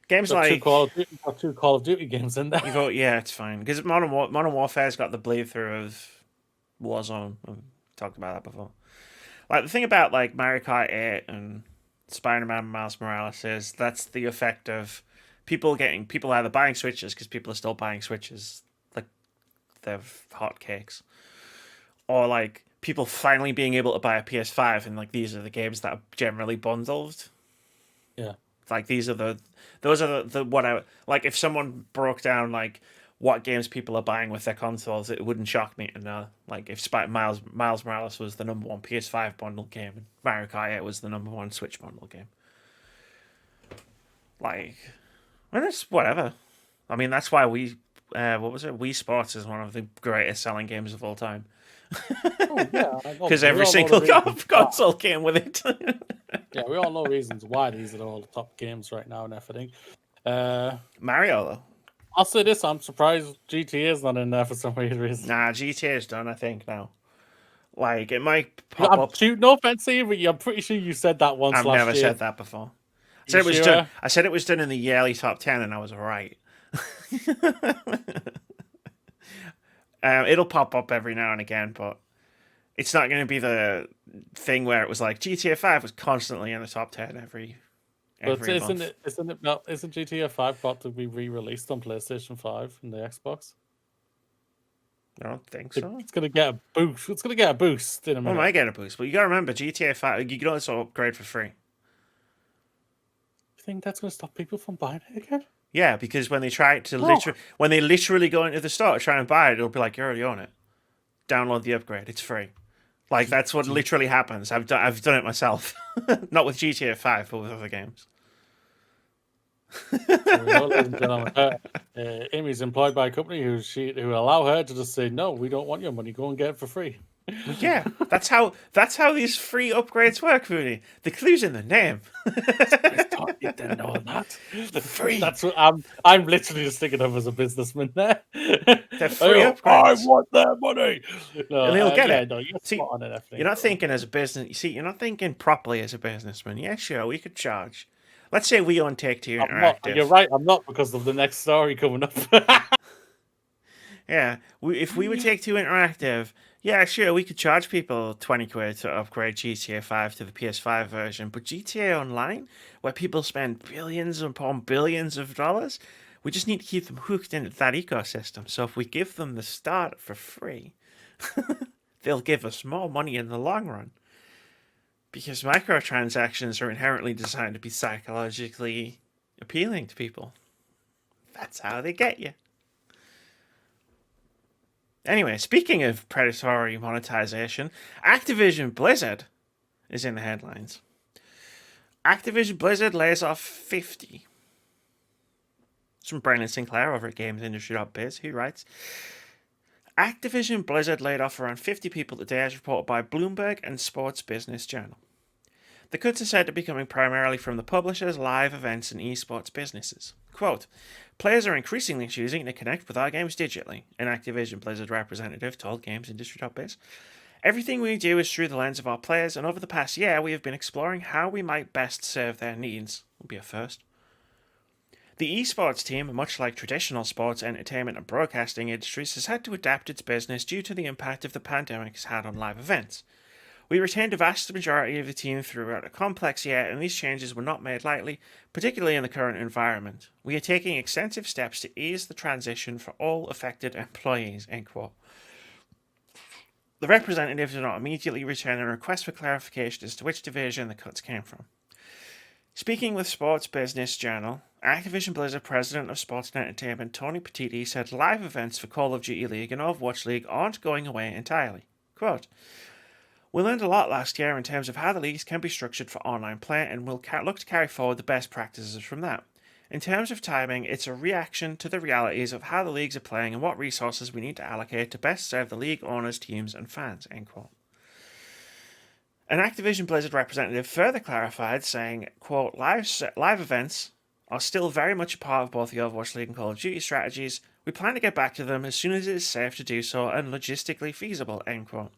games like two Call of Duty games in there. It's fine because Modern Warfare's got the bleed through of Warzone. We've talked about that before. Like the thing about like Mario Kart 8 and Spider-Man Miles Morales is that's the effect of people either buying Switches because people are still buying Switches like they're hotcakes, or like people finally being able to buy a PS5 and like these are the games that are generally bundled. Yeah, like those are the what I like if someone broke down like what games people are buying with their consoles, it wouldn't shock me to know. Like if Miles Morales was the number 1 PS5 bundle game and Mario Kart 8 was the number 1 Switch bundle game. Like, well, it's whatever. I mean, that's why we what was it? Wii Sports is one of the greatest selling games of all time. Oh yeah, Because every single console came with it. Yeah, we all know reasons why these are all the top games right now and everything. Mario, though. I'll say this: I'm surprised GTA is not in there for some weird reason. Nah, GTA is done, I think, now. Like, it might pop up. No offense to you, but I'm pretty sure you said that once I've last never year. said that before. I said it was done. I said it was done in the yearly top 10, and I was right. It'll pop up every now and again, but it's not going to be the thing where it was like GTA 5 was constantly in the top 10 every But isn't month. isn't GTA 5 got to be re-released on PlayStation 5 and the Xbox? I don't think so. It's gonna get a boost. It's gonna get a boost in a minute. Well, it might get a boost, but you got to remember GTA 5. You can also upgrade for free. You think that's gonna stop people from buying it again? Yeah, because when they try to when they literally go into the store to try and buy it, it'll be like, you already own it. Download the upgrade. It's free. Like, that's what literally happens. I've done it myself. Not with GTA 5, but with other games. So ladies and gentlemen, Amy's employed by a company who allow her to just say, no, we don't want your money. Go and get it for free. Well, yeah, that's how these free upgrades work, Mooney. The clue's in the name. I thought you didn't know that. Free. That's what I'm literally just thinking of as a businessman there. They're free upgrades. I want their money. No, and he'll get it. No, you're See, on it. You're not thinking as a business. You see, you're not thinking properly as a businessman. Yeah, sure, we could charge. Let's say we own Take-Two Interactive. You're right. I'm not, because of the next story coming up. Yeah, if we would Take-Two Interactive, yeah, sure, we could charge people 20 quid to upgrade GTA 5 to the PS5 version, but GTA Online, where people spend billions upon billions of dollars, we just need to keep them hooked into that ecosystem. So if we give them the start for free, they'll give us more money in the long run. Because microtransactions are inherently designed to be psychologically appealing to people. That's how they get you. Anyway, speaking of predatory monetization, Activision Blizzard is in the headlines. Activision Blizzard lays off 50. It's from Brandon Sinclair over at GamesIndustry.biz, who writes, Activision Blizzard laid off around 50 people today, as reported by Bloomberg and Sports Business Journal. The cuts are said to be coming primarily from the publishers, live events, and esports businesses. Quote, players are increasingly choosing to connect with our games digitally, an Activision Blizzard representative told GamesIndustry.biz. Everything we do is through the lens of our players, and over the past year we have been exploring how we might best serve their needs. Will be a first. The esports team, much like traditional sports, entertainment, and broadcasting industries, has had to adapt its business due to the impact of the pandemic has had on live events. We retained a vast majority of the team throughout a complex year, and these changes were not made lightly, particularly in the current environment. We are taking extensive steps to ease the transition for all affected employees, end quote. The representative did not immediately return a request for clarification as to which division the cuts came from. Speaking with Sports Business Journal, Activision Blizzard President of Sports and Entertainment Tony Petiti said live events for Call of Duty League and Overwatch League aren't going away entirely. Quote, we learned a lot last year in terms of how the leagues can be structured for online play, and we'll look to carry forward the best practices from that. In terms of timing, it's a reaction to the realities of how the leagues are playing and what resources we need to allocate to best serve the league owners, teams, and fans, end quote. An Activision Blizzard representative further clarified, saying, quote, live events are still very much a part of both the Overwatch League and Call of Duty strategies. We plan to get back to them as soon as it is safe to do so and logistically feasible, end quote.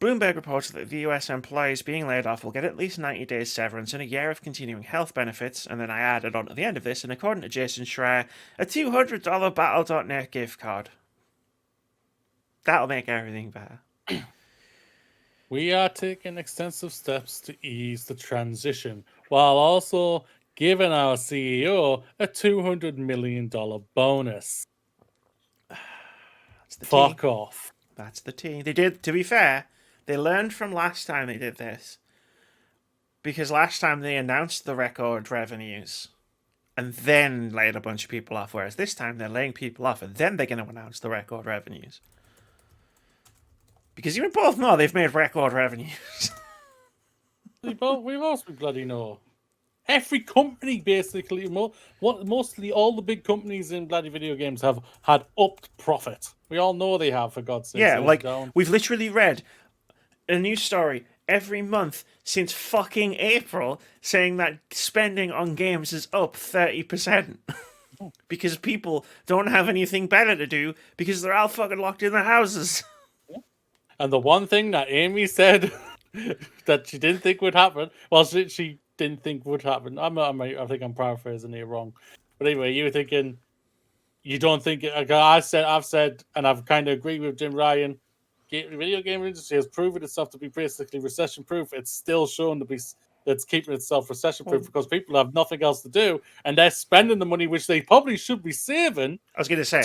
Bloomberg reports that the US employees being laid off will get at least 90 days severance and a year of continuing health benefits, and then I added on to the end of this, and according to Jason Schreier, a $200 Battle.net gift card. That'll make everything better. We are taking extensive steps to ease the transition, while also giving our CEO a $200 million bonus. That's the Fuck off. That's the tea. They did, to be fair, they learned from last time they did this. Because last time they announced the record revenues and then laid a bunch of people off, whereas this time they're laying people off and then they're going to announce the record revenues. Because you both know they've made record revenues. we both bloody know. every company basically, mostly all the big companies in bloody video games have had upped profit. We all know they have, for God's sake. Yeah, like we've literally read a news story every month since fucking April saying that spending on games is up 30%. Because people don't have anything better to do because they're all fucking locked in their houses. And the one thing that Amy said that she didn't think would happen, well, she didn't think would happen. I think I'm paraphrasing it wrong. But anyway, you were thinking, you don't think, I've said, and I've kind of agreed with Jim Ryan, video game industry has proven itself to be basically recession proof. It's still shown to be that's keeping itself recession proof because people have nothing else to do and they're spending the money which they probably should be saving. I was going to say,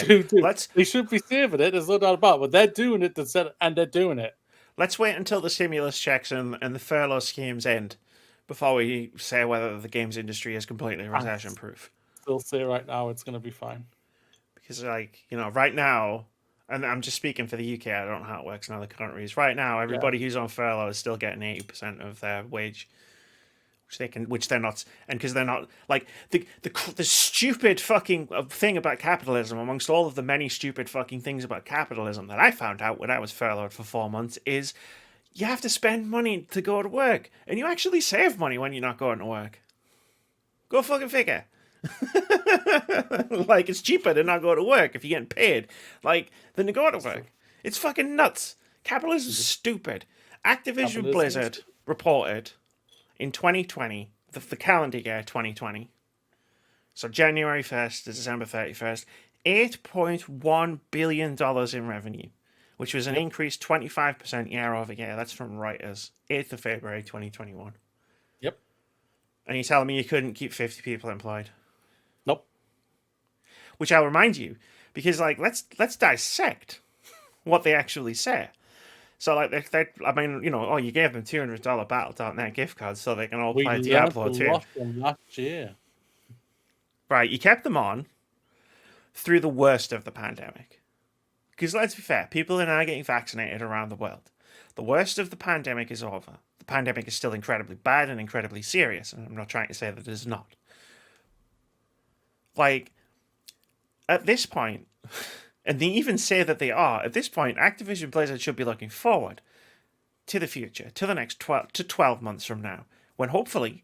they should be saving it. There's no doubt about it, but they're doing it and they're doing it. Let's wait until the stimulus checks and the furlough schemes end before we say whether the games industry is completely recession proof. Still say right now it's going to be fine because, like, you know, right now. And I'm just speaking for the UK. I don't know how it works in other countries. Right now, everybody who's on furlough is still getting 80% of their wage, which they're not, and because they're not like the stupid fucking thing about capitalism. Amongst all of the many stupid fucking things about capitalism that I found out when I was furloughed for 4 months is you have to spend money to go to work, and you actually save money when you're not going to work. Go fucking figure. Like, it's cheaper to not go to work if you're getting paid, like, than to go to work. It's fucking nuts. Capitalism's stupid. Activision Blizzard reported in 2020, the calendar year 2020, so January 1st to December 31st, $8.1 billion in revenue, which was an increase 25% year over year. That's from Reuters, 8th of February 2021. Yep. And you're telling me you couldn't keep 50 people employed? Nope. Which I'll remind you, because, like, let's dissect what they actually say. So, like, I mean, you know, you gave them $200 Battle.net gift cards so they can all play Diablo 2. Last year. Right, you kept them on through the worst of the pandemic. Because let's be fair, people are now getting vaccinated around the world. The worst of the pandemic is over. The pandemic is still incredibly bad and incredibly serious, and I'm not trying to say that it is not. Like, at this point, and they even say that they are, at this point, Activision Blizzard should be looking forward to the future, to the next 12 months from now, when hopefully,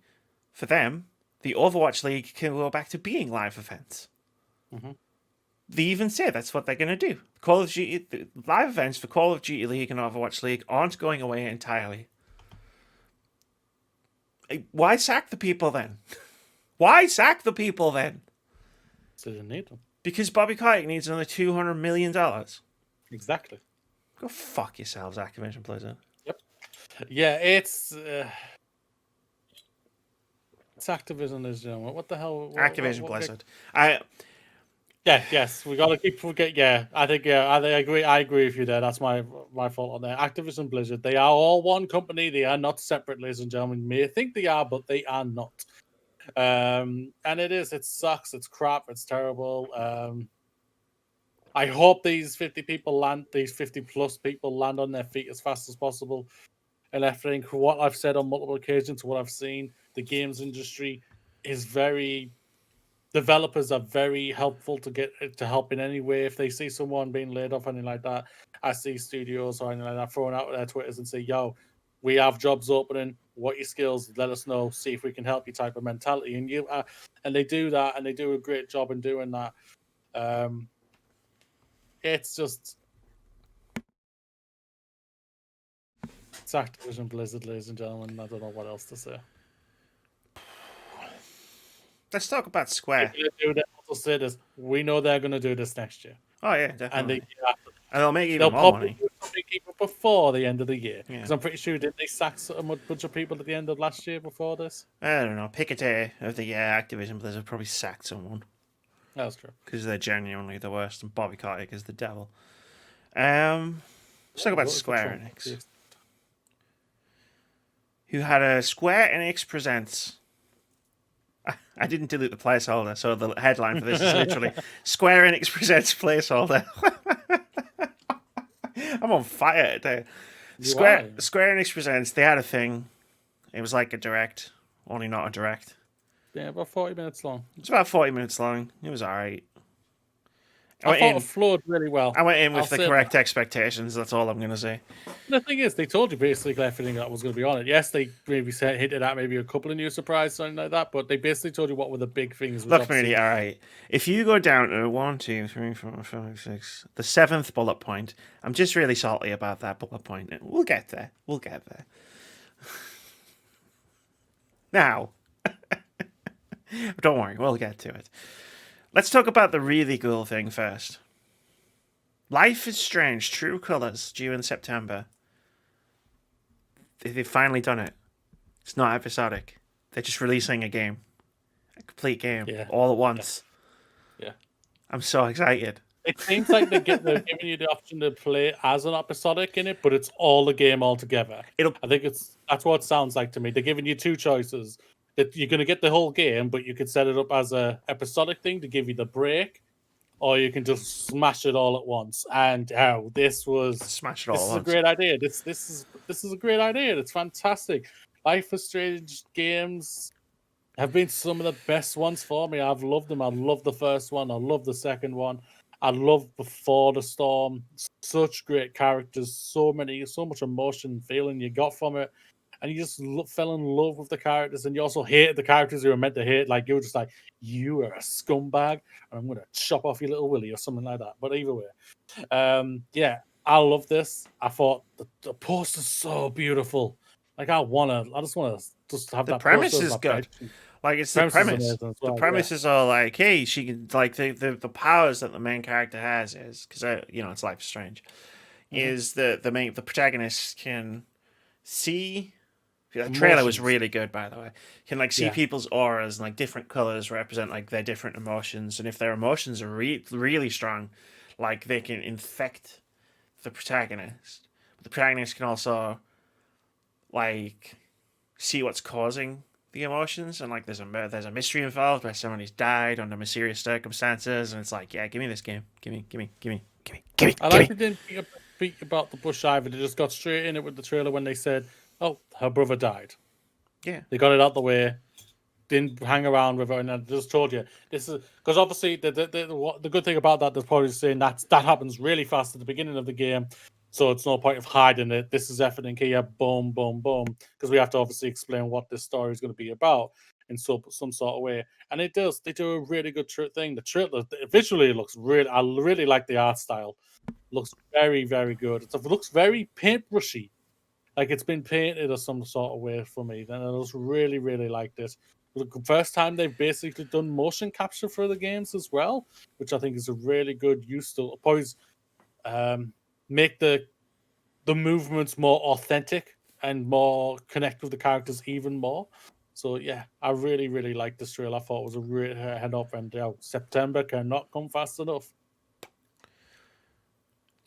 for them, the Overwatch League can go back to being live events. Mm-hmm. They even say that's what they're going to do. Call of Duty, live events for Call of Duty League and Overwatch League aren't going away entirely. Why sack the people then? Why sack the people then? So they need them. Because Bobby Kotick needs another $200 million. Exactly. Go fuck yourselves, Activision Blizzard. Yep. Yeah, it's Activision, is what the hell? Activision Blizzard. Yes, we gotta keep forget. Yeah, I agree. I agree with you there. That's my fault on there. Activision Blizzard. They are all one company. They are not separate, ladies and gentlemen. You may think they are, but they are not. And it sucks. It's crap. It's terrible. I hope these 50 plus people land on their feet as fast as possible. And I think what I've said on multiple occasions, what I've seen, the games industry is developers are very helpful to help in any way. If they see someone being laid off, anything like that, I see studios or anything like that throwing out their Twitters and say, yo, we have jobs opening. What are your skills? Let us know. See if we can help you type of mentality. And they do that, and they do a great job in doing that. It's just it's Activision Blizzard, ladies and gentlemen. I don't know what else to say. Let's talk about Square. Also say this. We know they're going to do this next year. Oh yeah, definitely. And they'll make even more money. Even before the end of the year. Because I'm pretty sure didn't they sack a bunch of people at the end of last year before this? I don't know. Pick a day of the year, Activision Blizzard probably sacked someone. That's true. Because they're genuinely the worst, and Bobby Kotick is the devil. Let's talk about Square Enix. Who had a Square Enix Presents. I didn't delete the placeholder, so the headline for this is literally Square Enix Presents placeholder. I'm on fire today. Square Enix Presents, they had a thing. It was like a direct, only not a direct. about 40 minutes long. It's about 40 minutes long. It was alright. I thought it flowed really well. I went in with I'll the say correct that. expectations. That's all I'm going to say. The thing is, they told you basically everything that was going to be on it. Yes, they maybe hinted at maybe a couple of new surprises, something like that, but they basically told you what were the big things. Look, Moody, all right. If you go down to 1, 2, 3, 4, 5, 6, the 7th bullet point, I'm just really salty about that bullet point. We'll get there. We'll get there. Now, don't worry, we'll get to it. Let's talk about the really cool thing first. Life is Strange True Colors, due in September. They've finally done it. It's not episodic. They're just releasing a game. A complete game. Yeah. All at once. Yeah. I'm so excited. It seems like they're giving you the option to play as an episodic in it, but it's all the game altogether. I think that's what it sounds like to me. They're giving you two choices. That you're going to get the whole game, but you could set it up as a episodic thing to give you the break, or you can just smash it all at once. And this is a great idea. This is a great idea. It's fantastic. Life is Strange games have been some of the best ones for me. I've loved them. I love the first one. I love the second one. I love Before the Storm. Such great characters. So much emotion and feeling you got from it. And you just fell in love with the characters, and you also hated the characters you were meant to hate. Like, you were just like, you are a scumbag, and I'm going to chop off your little willy or something like that. But either way, I love this. I thought the poster's so beautiful. Like, I just want to just have the that. The premise is good. Like, it's the premise. Well, the premise is all like, hey, she can, like, the powers that the main character has is, because, it's Life is Strange, is the protagonist can see. The trailer was really good, by the way. You can see people's auras, and different colors represent their different emotions, and if their emotions are really strong, they can infect the protagonist. But the protagonist can also see what's causing the emotions, and there's a mystery involved where somebody's died under mysterious circumstances, and it's give me this game, give me. I like they didn't speak about the bush either. They just got straight in it with the trailer when they said, "Oh, her brother died." Yeah, they got it out the way. Didn't hang around with her, and I just told you this is because obviously the good thing about that, they're probably saying that happens really fast at the beginning of the game, so it's no point of hiding it. This is everything here, boom, boom, boom, because we have to obviously explain what this story is going to be about in some sort of way, and it does. They do a really good thing. The trailer visually looks really. I really like the art style. Looks very, very good. It looks very paintbrushy. Like it's been painted or some sort of way for me. And I just really, really like this. The first time they've basically done motion capture for the games as well, which I think is a really good use to always make the movements more authentic and more connect with the characters even more. So yeah, I really, really like this trailer. I thought it was a great head up, and September cannot come fast enough.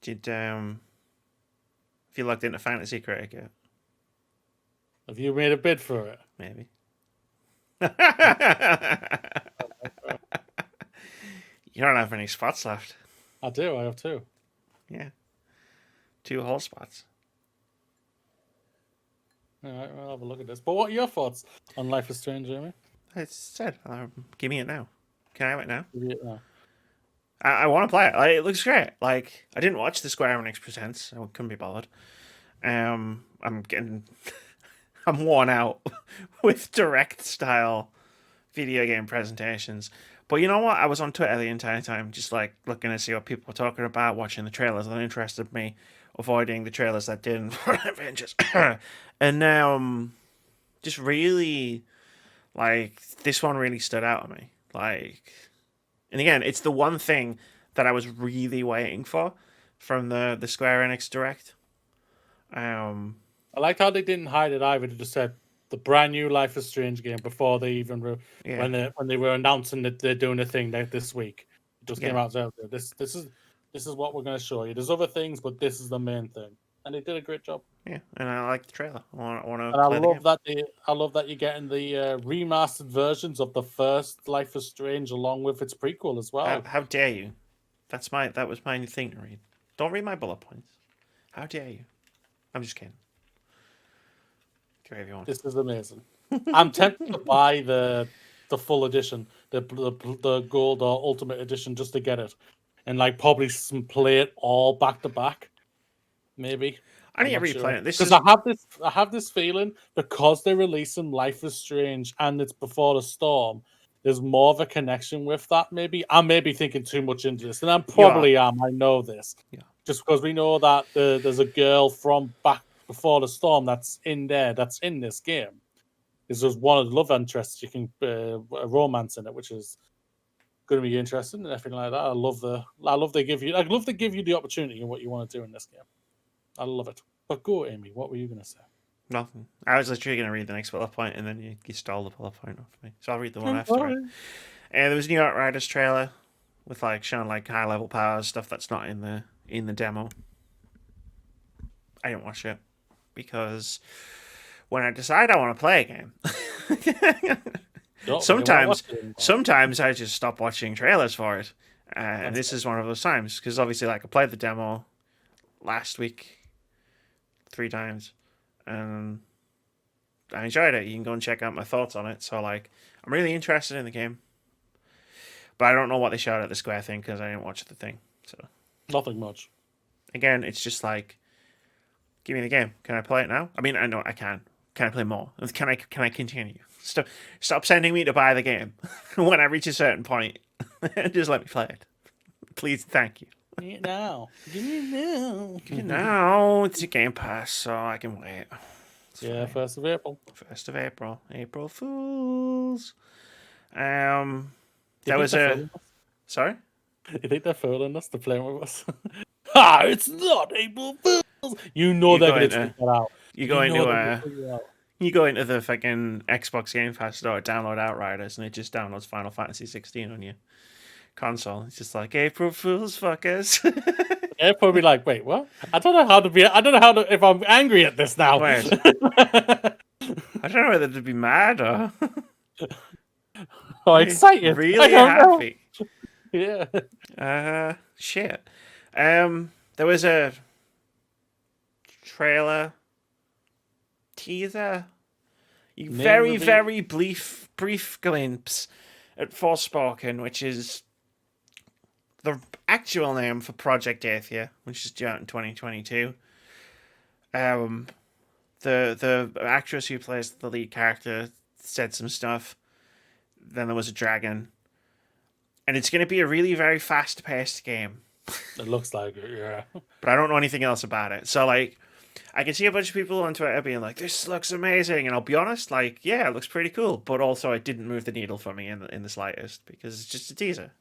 Did have you logged into Fantasy Critic yet? Have you made a bid for it? Maybe. You don't have any spots left. I do. I have 2. Yeah. 2 whole spots. All right, I'll have a look at this. But what are your thoughts on Life is Strange, Jamie? I said, give me it now. Can I have it now? Give me it now. I want to play it. It looks great. I didn't watch the Square Enix Presents. I couldn't be bothered. I'm worn out with direct style video game presentations. But you know what? I was on Twitter the entire time, just looking to see what people were talking about, watching the trailers that interested me, avoiding the trailers that didn't for Avengers. And now, just really, this one really stood out to me. And again, it's the one thing that I was really waiting for from the Square Enix Direct. I liked how they didn't hide it either. They just said the brand new Life is Strange game before they even when they were announcing that they're doing a thing this week. It just came out. This is what we're going to show you. There's other things, but this is the main thing, and they did a great job. Yeah, and I like the trailer. I love that you're getting the remastered versions of the first Life is Strange along with its prequel as well. How dare you? That was my thing to read. Don't read my bullet points. How dare you? I'm just kidding. This is amazing. I'm tempted to buy the the full edition, the gold or ultimate edition, just to get it, and like probably play it all back to back. Maybe I need I'm to not replay sure it. This because is I have this feeling because they're releasing Life is Strange and it's before the storm. There's more of a connection with that. Maybe I may be thinking too much into this, and I probably am. I know this, just because we know that there's a girl from back before the storm that's in there, that's in this game. Is just one of the love interests you can a romance in it, which is going to be interesting and everything like that. I love they give you the opportunity in what you want to do in this game. I love it. But go, Amy. What were you going to say? nothing. I was literally going to read the next bullet point, and then you stole the bullet point off me. So I'll read the one after it. And there was a new Outriders trailer with like showing like high level powers, stuff that's not in the demo. I didn't watch it because when I decide I want to play a game, sometimes I just stop watching trailers for it, and this is one of those times because obviously like I played the demo last week 3 times, and I enjoyed it. You can go and check out my thoughts on it. So like I'm really interested in the game, but I don't know what they showed at the Square thing because I didn't watch the thing. So nothing much. Again, it's just like, give me the game. Can I play it now? I mean, I know I can. Can I play more? Can I continue? Stop sending me to buy the game when I reach a certain point. Just let me play it. Please, thank you. Give me it now. Give me it now. Give me it now. It's a Game Pass, so I can wait. It's 1st of April. 1st of April. April Fools. There was a... Sorry? You think they're fooling us to play with us? It's not April Fools! You know they're going to tweet that out. You go into the fucking Xbox Game Pass store, download Outriders, and it just downloads Final Fantasy 16 on your console. It's just like April Fools, fuckers. They'll probably be like, wait, what? I don't know if I'm angry at this now. Wait. I don't know whether to be mad or excited. Really happy. Yeah. Shit. There was a trailer teaser. Very brief glimpse at Forspoken, which is the actual name for Project Athia, which is due out in 2022. The actress who plays the lead character said some stuff. Then there was a dragon. And it's going to be a really very fast-paced game. It looks like it, yeah. But I don't know anything else about it. So, like, I can see a bunch of people on Twitter being like, this looks amazing. And I'll be honest, like, yeah, it looks pretty cool. But also, it didn't move the needle for me in the slightest because it's just a teaser.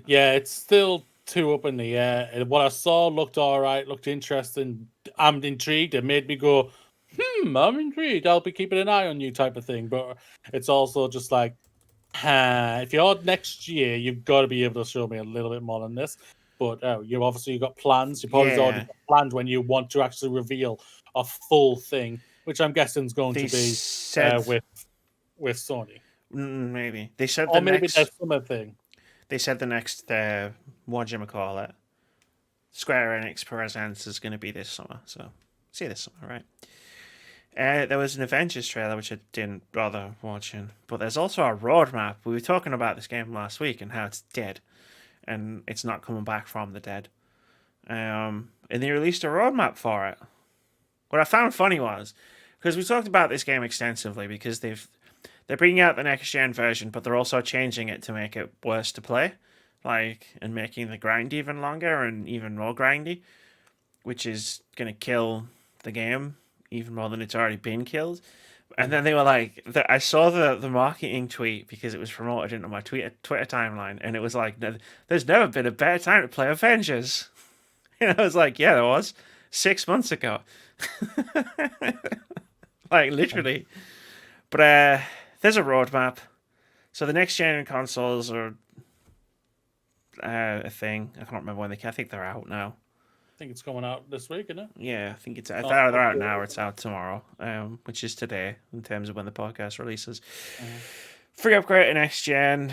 Yeah, it's still too up in the air. What I saw looked all right, looked interesting. I'm intrigued. It made me go, I'm intrigued. I'll be keeping an eye on you type of thing. But it's also just like, if you're next year, you've got to be able to show me a little bit more than this. But you've got plans. You've probably already got plans when you want to actually reveal a full thing, which I'm guessing is going to be with Sony. Maybe they said maybe there's some thing. They said the next whatchamacallit, Square Enix Presents is going to be this summer. So see this summer, right? There was an Avengers trailer, which I didn't bother watching. But there's also a roadmap. We were talking about this game last week and how it's dead. And it's not coming back from the dead. And they released a roadmap for it. What I found funny was, because we talked about this game extensively, because they're bringing out the next-gen version, but they're also changing it to make it worse to play. And making the grind even longer and even more grindy. Which is going to kill the game even more than it's already been killed. And then they were like, I saw the marketing tweet because it was promoted into my Twitter timeline, and it was like, there's never been a better time to play Avengers. And I was like, yeah, there was 6 months ago. Like, literally. But there's a roadmap. So the next gen consoles are a thing. I can't remember when I think they're out now. I think it's coming out this week, isn't it? Yeah, I think it's either they're out now or it's out tomorrow, which is today in terms of when the podcast releases. Free upgrade to next gen.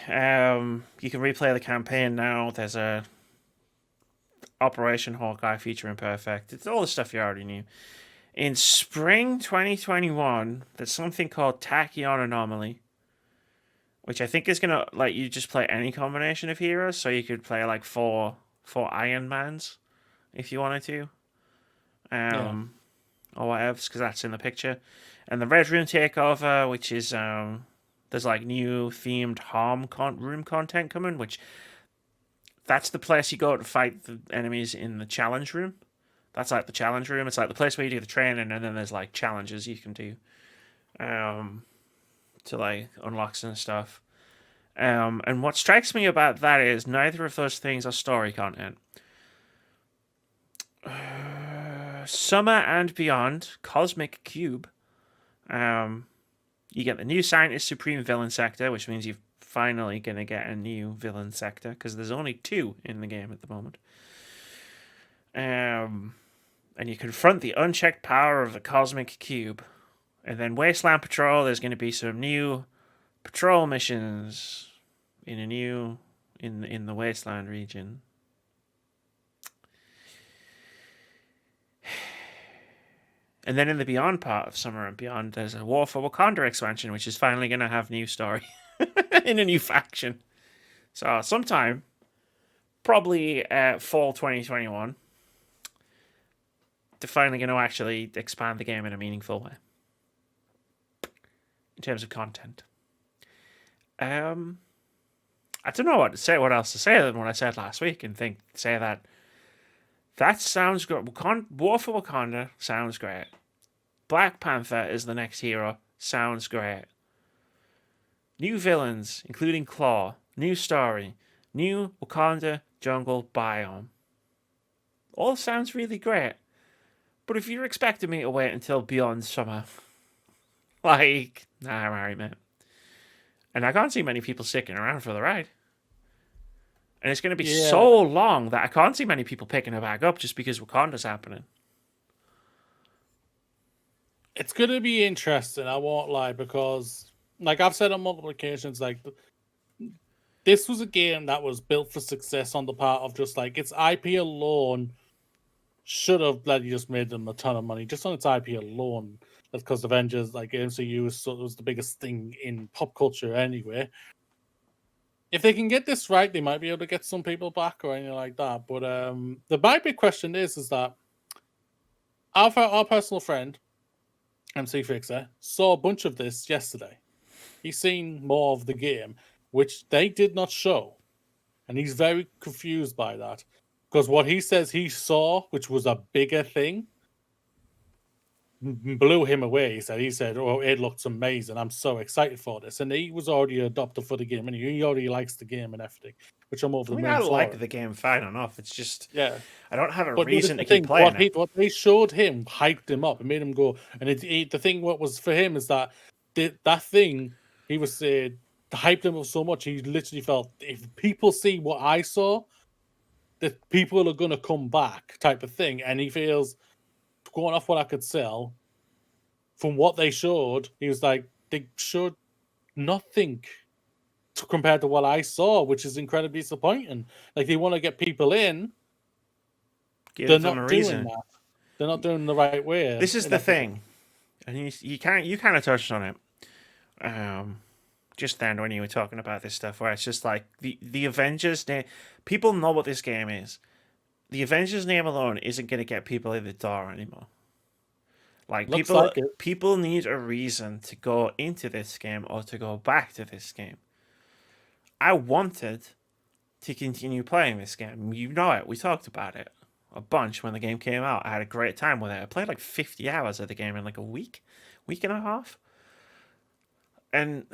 You can replay the campaign now. There's a Operation Hawkeye featuring Perfect. It's all the stuff you already knew. In spring 2021, there's something called Tachyon Anomaly, which I think is gonna let you just play any combination of heroes. So you could play like four Iron Mans if you wanted to, Yeah. or whatever, because that's in the picture. And the Red Room Takeover, which is there's like new themed room content coming, which that's the place you go to fight the enemies in the challenge room. That's like the challenge room. It's like the place where you do the training, and then there's like challenges you can do to like unlock some stuff. And what strikes me about that is neither of those things are story content. Summer and Beyond, Cosmic Cube. You get the new Scientist Supreme villain sector, which means you're finally going to get a new villain sector, because there's only 2 in the game at the moment. And you confront the unchecked power of the Cosmic Cube. And then Wasteland Patrol, there's going to be some new patrol missions in the Wasteland region. And then in the Beyond part of Summer and Beyond, there's a War for Wakanda expansion, which is finally going to have new story in a new faction. So sometime, probably fall 2021, they're finally going to actually expand the game in a meaningful way in terms of content. I don't know what else to say than what I said last week, and say that sounds good. War for Wakanda sounds great. Black Panther is the next hero. Sounds great. New villains, including Claw. New story. New Wakanda jungle biome. All sounds really great. But if you're expecting me to wait until beyond summer, nah, I'm alright, mate. And I can't see many people sticking around for the ride. And it's going to be so long that I can't see many people picking it back up just because Wakanda's happening. It's going to be interesting, I won't lie, because, like I've said on multiple occasions, like, this was a game that was built for success on the part of just, like, its IP alone should have bloody just made them a ton of money, just on its IP alone. That's because Avengers, like, MCU was the biggest thing in pop culture anyway. If they can get this right, they might be able to get some people back or anything like that. But my big question is that our personal friend, MC Fixer, saw a bunch of this yesterday. He's seen more of the game, which they did not show. And he's very confused by that. Because what he says he saw, which was a bigger thing, blew him away. He said, oh, it looks amazing. I'm so excited for this. And he was already adopted for the game, and he already likes the game and everything, which I'm over the moon for. I like the game fine enough. It's just, I don't have a reason to keep playing it. What they showed him hyped him up and made him go. And the thing what was for him is that that thing, he was hyped him up so much, he literally felt, if people see what I saw, that people are going to come back type of thing. And he feels, going off what I could sell, from what they showed, he was like, they showed nothing compared to what I saw, which is incredibly disappointing. Like, they want to get people in, they're not doing that. They're not doing the right way. This is the thing, and you kind of touched on it. Just then when you were talking about this stuff, where it's just like the Avengers name, people know what this game is. The Avengers name alone isn't going to get people in the door anymore. Like, people need a reason to go into this game or to go back to this game. I wanted to continue playing this game. You know it. We talked about it a bunch when the game came out. I had a great time with it. I played like 50 hours of the game in like a week and a half. And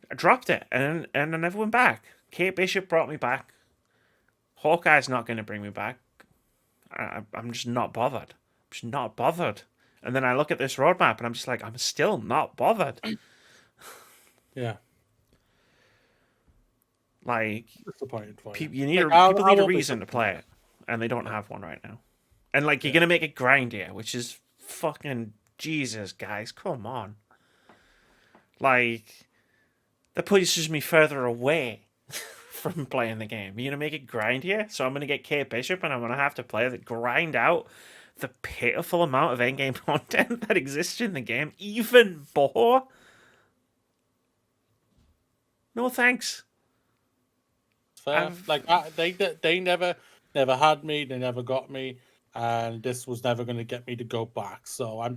I dropped it, and I never went back. Kate Bishop brought me back. Hawkeye's not going to bring me back. I'm just not bothered. And then I look at this roadmap, and I'm just like, I'm still not bothered. Yeah. Like, disappointed for people need a reason to play it, and they don't have one right now. And like, you're going to make it grindier, which is fucking Jesus, guys. Come on. Like, that pushes me further away from playing the game. You're going to make it grindier? So I'm going to get Kate Bishop, and I'm going to have to grind out the pitiful amount of endgame content that exists in the game even more. No thanks. Fair. Like they never had me. They never got me, and this was never going to get me to go back. So I'm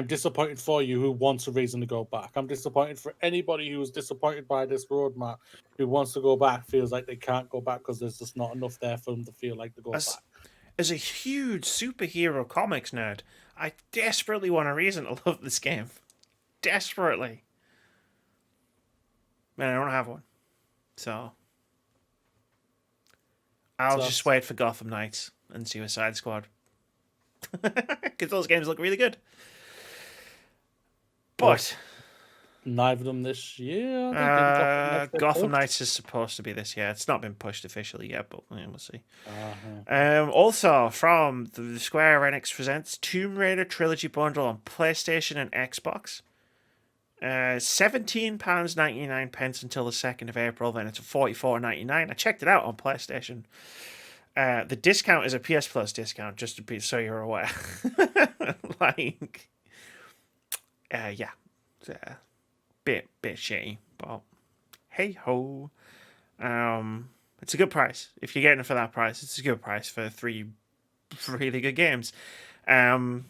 disappointed for you who wants a reason to go back. I'm disappointed for anybody who was disappointed by this roadmap who wants to go back feels like they can't go back because there's just not enough there for them to feel like to go back. As a huge superhero comics nerd, I desperately want a reason to love this game. Desperately. Man, I don't have one. So I'll just wait for Gotham Knights and Suicide Squad. Because those games look really good. But neither of them this year. Gotham Knights is supposed to be this year. It's not been pushed officially yet, but yeah, we'll see. Also, from the Square Enix Presents Tomb Raider Trilogy Bundle on PlayStation and Xbox. £17.99 until the 2nd of April. Then it's $44.99. I checked it out on PlayStation. The discount is a PS Plus discount, just to be so you're aware. Yeah, it's a bit shitty, but hey ho. It's a good price if you're getting it for that price. It's a good price for 3 really good games. There's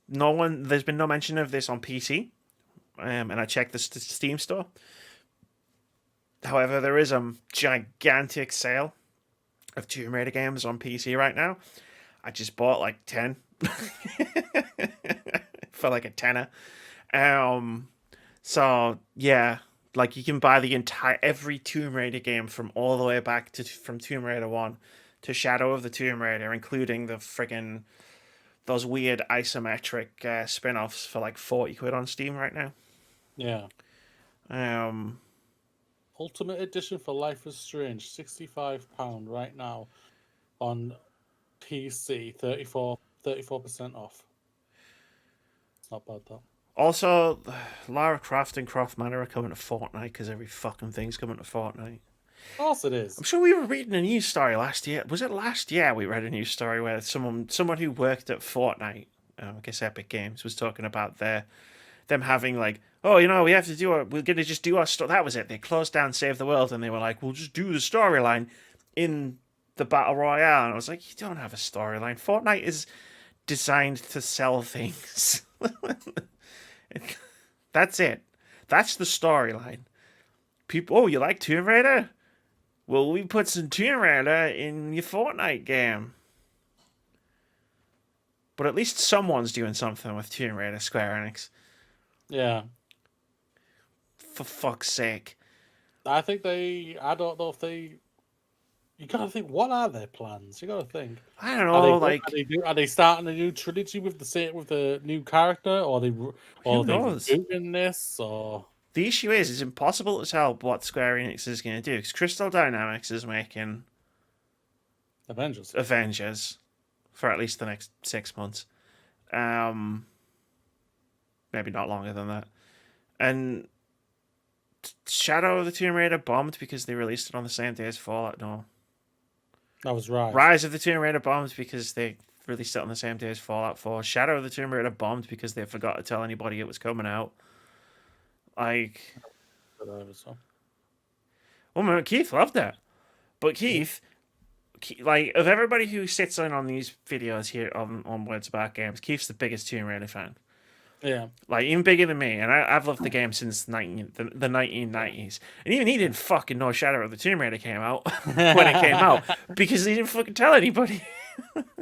been no mention of this on PC. And I checked the Steam store. However, there is a gigantic sale of Tomb Raider games on PC right now. I just bought like 10 for like a tenner. So yeah, like you can buy every Tomb Raider game from all the way back from Tomb Raider 1 to Shadow of the Tomb Raider, including the friggin' those weird isometric spin-offs for like 40 quid on Steam right now. Yeah. Ultimate Edition for Life is Strange, £65 right now on PC, 34% off. It's not bad though. Also, Lara Croft and Croft Manor are coming to Fortnite because every fucking thing's coming to Fortnite. Of course it is. I'm sure we were reading a news story last year. Was it last year we read a news story where someone who worked at Fortnite, I guess Epic Games, was talking about them having like, oh, we're going to just do our stuff. That was it. They closed down Save the World and they were like, we'll just do the storyline in the Battle Royale. And I was like, you don't have a storyline. Fortnite is designed to sell things. That's it. That's the storyline. People, oh, you like Tomb Raider? Well, we put some Tomb Raider in your Fortnite game. But at least someone's doing something with Tomb Raider, Square Enix. Yeah. For fuck's sake. I don't know if they... You gotta think, what are their plans? You gotta think. I don't know, are they starting a new trilogy with the new character, or are they rebooting this, or... The issue is, it's impossible to tell what Square Enix is going to do, because Crystal Dynamics is making Avengers for at least the next 6 months. Maybe not longer than that. And Shadow of the Tomb Raider bombed because they released it on the same day as Fallout. No. That was Rise. Rise of the Tomb Raider bombed because they released it on the same day as Fallout 4. Shadow of the Tomb Raider bombed because they forgot to tell anybody it was coming out. Like... Well, man, Keith loved it. But Keith, like, of everybody who sits in on these videos here on Words About Games, Keith's the biggest Tomb Raider fan. Yeah. Like, even bigger than me. And I've loved the game since the 1990s. And even he didn't fucking know Shadow of the Tomb Raider came out when it came out. Because he didn't fucking tell anybody.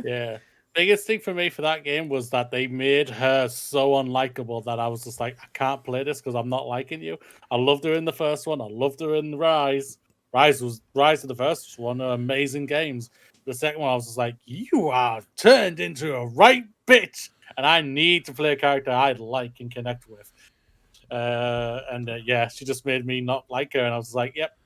Yeah. Biggest thing for me for that game was that they made her so unlikable that I was just like, I can't play this because I'm not liking you. I loved her in the first one. I loved her in Rise. Rise of the first was one of the amazing games. The second one, I was just like, you are turned into a right bitch. And I need to play a character I like and connect with. Yeah, she just made me not like her. And I was like, yep.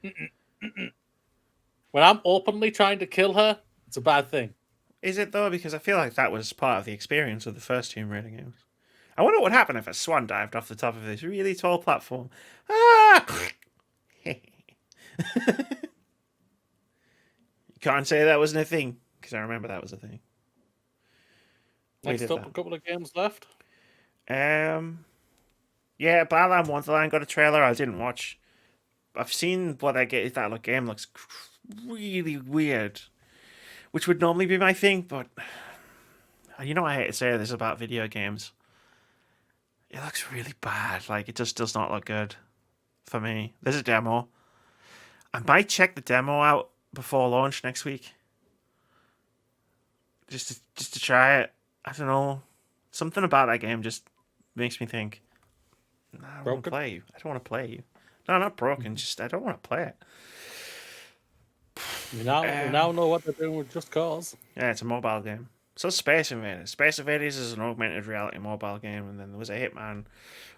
When I'm openly trying to kill her, it's a bad thing. Is it, though? Because I feel like that was part of the experience of the first Tomb Raider games. I wonder what would happen if a swan dived off the top of this really tall platform. Ah! You can't say that wasn't a thing, because I remember that was a thing. Next up, a couple of games left. Yeah, Battleland Wonderland got a trailer I didn't watch. I've seen what I get. That game looks really weird, which would normally be my thing, but you know I hate to say this about video games. It looks really bad. Like, it just does not look good for me. There's a demo. I might check the demo out before launch next week. Just to try it. I don't know. Something about that game just makes me think, nah, I don't want to play you. I don't want to play you. No, not broken. Just I don't want to play it. We now know what they're doing with Just Cause. Yeah, it's a mobile game. So Space Invaders. Space Invaders is an augmented reality mobile game, and then there was a Hitman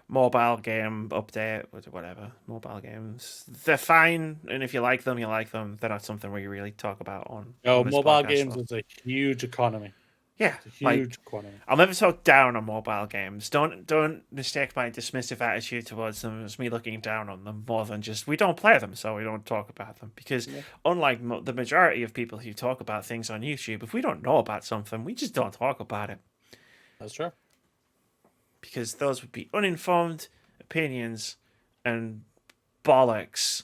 mobile game update, whatever. Mobile games. They're fine, and if you like them, you like them. They're not something we really talk about on this mobile podcast, games is a huge economy. Yeah, it's a huge economy. I'll never talk down on mobile games. Don't mistake my dismissive attitude towards them as me looking down on them more than just we don't play them, so we don't talk about them. Because unlike the majority of people who talk about things on YouTube, if we don't know about something, we just don't talk about it. That's true. Because those would be uninformed opinions and bollocks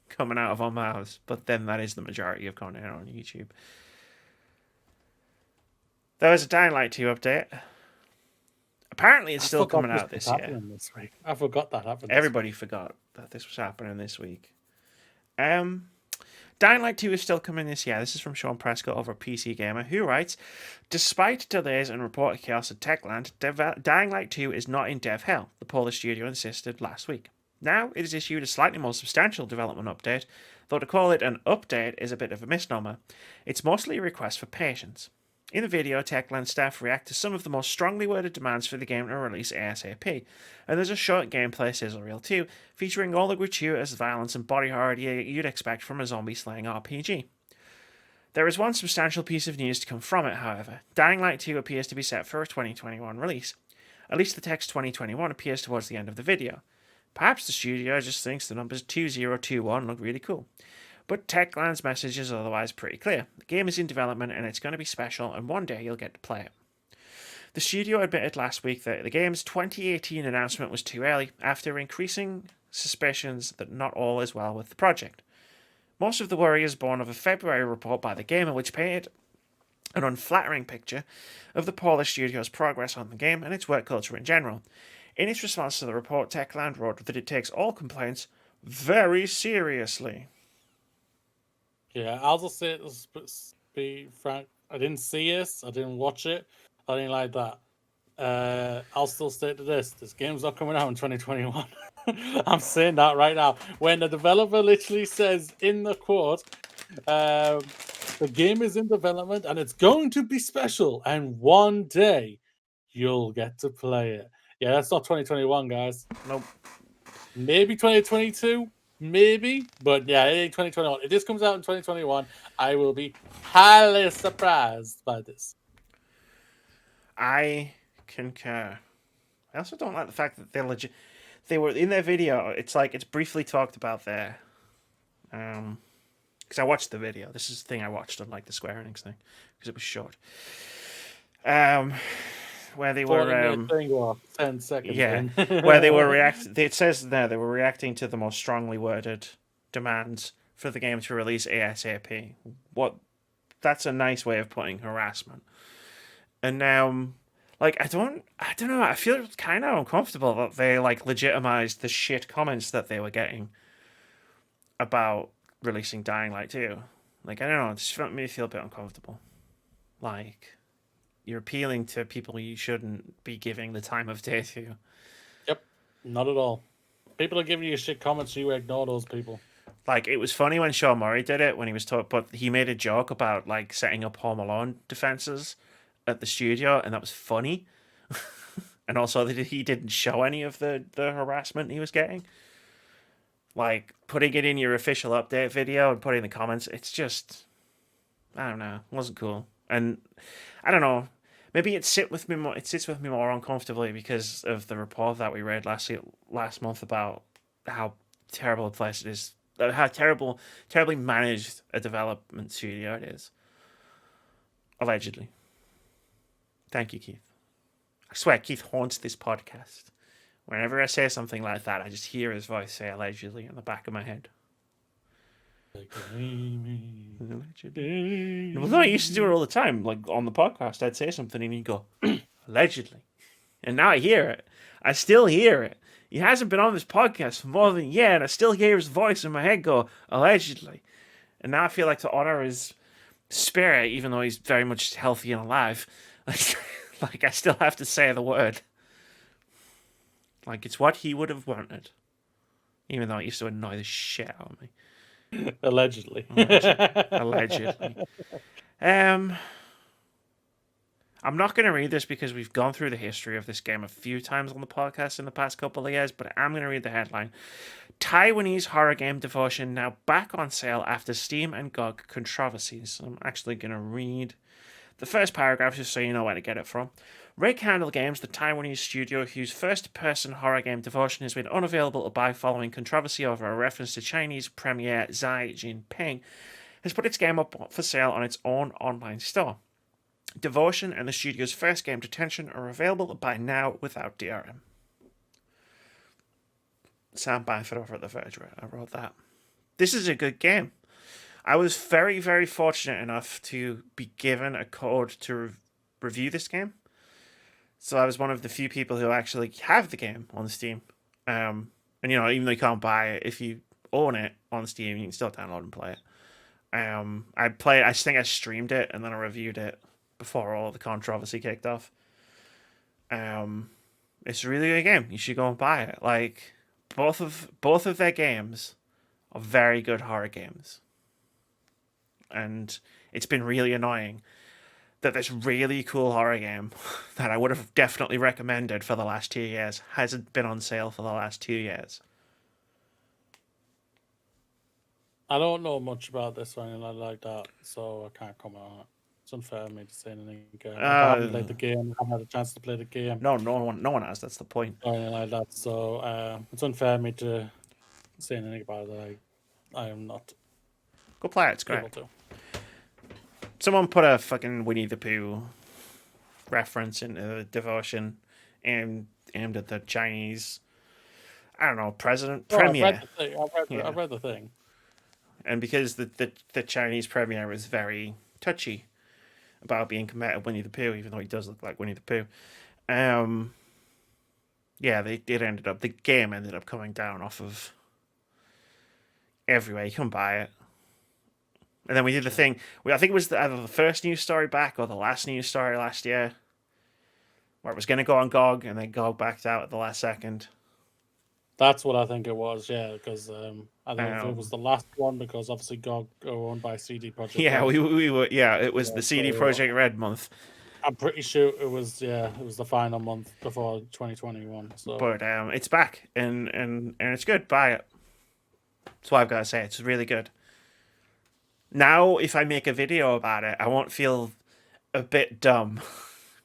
coming out of our mouths. But then that is the majority of content on YouTube. There was a Dying Light 2 update. Apparently, it's still coming out this year. This week. I forgot that happened. Everybody forgot that this was happening this week. Dying Light 2 is still coming this year. This is from Sean Prescott over PC Gamer, who writes, despite delays and reported chaos at Techland, Dying Light 2 is not in dev hell, the Polish studio insisted last week. Now, it has issued a slightly more substantial development update, though to call it an update is a bit of a misnomer. It's mostly a request for patience. In the video, Techland staff react to some of the most strongly worded demands for the game to release ASAP, and there's a short gameplay sizzle reel too, featuring all the gratuitous violence and body horror you'd expect from a zombie-slaying RPG. There is one substantial piece of news to come from it, however. Dying Light 2 appears to be set for a 2021 release. At least the text 2021 appears towards the end of the video. Perhaps the studio just thinks the numbers 2021 look really cool. But Techland's message is otherwise pretty clear. The game is in development and it's going to be special, and one day you'll get to play it. The studio admitted last week that the game's 2018 announcement was too early, after increasing suspicions that not all is well with the project. Most of the worry is born of a February report by The Gamer, which painted an unflattering picture of the Polish studio's progress on the game and its work culture in general. In its response to the report, Techland wrote that it takes all complaints very seriously. Yeah, I'll just say, be frank, I didn't see this, I didn't watch it, I didn't like that. I'll still state to this game's not coming out in 2021. I'm saying that right now. When the developer literally says in the quote, the game is in development and it's going to be special, and one day you'll get to play it. Yeah, that's not 2021, guys. Nope. Maybe 2022. Maybe, but yeah, it ain't 2021. If this comes out in 2021, I will be highly surprised by this. I concur. I also don't like the fact that they're legit. They were in their video. It's like it's briefly talked about there. Because I watched the video. This is the thing I watched on like the Square Enix thing because it was short. Where they were 10 seconds. Yeah, where they were reacting. It says there they were reacting to the most strongly worded demands for the game to release ASAP. That's a nice way of putting harassment. And now, like I don't know. I feel kind of uncomfortable that they like legitimized the shit comments that they were getting about releasing Dying Light 2. Like I don't know. It just made me feel a bit uncomfortable. Like. You're appealing to people you shouldn't be giving the time of day to. Yep, not at all. People are giving you shit comments, you ignore those people. Like, it was funny when Sean Murray did it, when he was but he made a joke about, like, setting up Home Alone defenses at the studio, and that was funny. And also that he didn't show any of the harassment he was getting. Like, putting it in your official update video and putting the comments, it's just... I don't know. It wasn't cool. And I don't know. Maybe it sits with me more uncomfortably because of the report that we read last month about how terrible a place it is, how terribly managed a development studio it is. Allegedly. Thank you, Keith. I swear, Keith haunts this podcast Whenever I say something like that, I just hear his voice say allegedly in the back of my head. Allegedly. Well, no, I used to do it all the time. Like on the podcast, I'd say something and he'd go, allegedly. And now I hear it. I still hear it. He hasn't been on this podcast for more than a year, and I still hear his voice in my head go, allegedly. And now I feel like to honor his spirit, even though he's very much healthy and alive, like I still have to say the word. Like it's what he would have wanted. Even though it used to annoy the shit out of me. Allegedly. Allegedly. I'm not going to read this because we've gone through the history of this game a few times on the podcast in the past couple of years, but I'm going to read the headline. Taiwanese horror game Devotion now back on sale after Steam and GOG controversies. I'm actually going to read the first paragraph just so you know where to get it from. Red Candle Games, the Taiwanese studio whose first-person horror game Devotion has been unavailable to buy following controversy over a reference to Chinese Premier Xi Jinping, has put its game up for sale on its own online store. Devotion and the studio's first game, Detention, are available to buy now without DRM. Sam Byford over at The Verge, I wrote that. This is a good game. I was very, very fortunate enough to be given a code to review this game. So I was one of the few people who actually have the game on Steam. And, even though you can't buy it, if you own it on Steam, you can still download and play it. I think I streamed it and then I reviewed it before all the controversy kicked off. It's a really good game. You should go and buy it. Like, both of their games are very good horror games. And it's been really annoying that this really cool horror game that I would have definitely recommended for the last 2 years hasn't been on sale for the last 2 years. I don't know much about this or anything like that, so I can't comment on it. It's unfair of me to say anything. I haven't played the game. I haven't had a chance to play the game. No one has. That's the point. Or anything like that. So it's unfair of me to say anything about it. I am not. Go play it. It's great. Someone put a fucking Winnie the Pooh reference into Devotion aimed at the Chinese, I don't know, premier. I've read the thing. And because the Chinese premier was very touchy about being compared to Winnie the Pooh, even though he does look like Winnie the Pooh, the game ended up coming down off of everywhere. You can buy it. And then we did the thing. I think it was either the first news story back or the last news story last year, where it was going to go on GOG, and then GOG backed out at the last second. That's what I think it was, yeah. Because I think it was the last one, because obviously GOG are owned by CD Projekt. Yeah, Red. we were. Yeah, it was the CD Projekt Red month. I'm pretty sure it was the final month before 2021. So, but it's back and it's good. Buy it. That's what I've got to say. It's really good. Now, if I make a video about it, I won't feel a bit dumb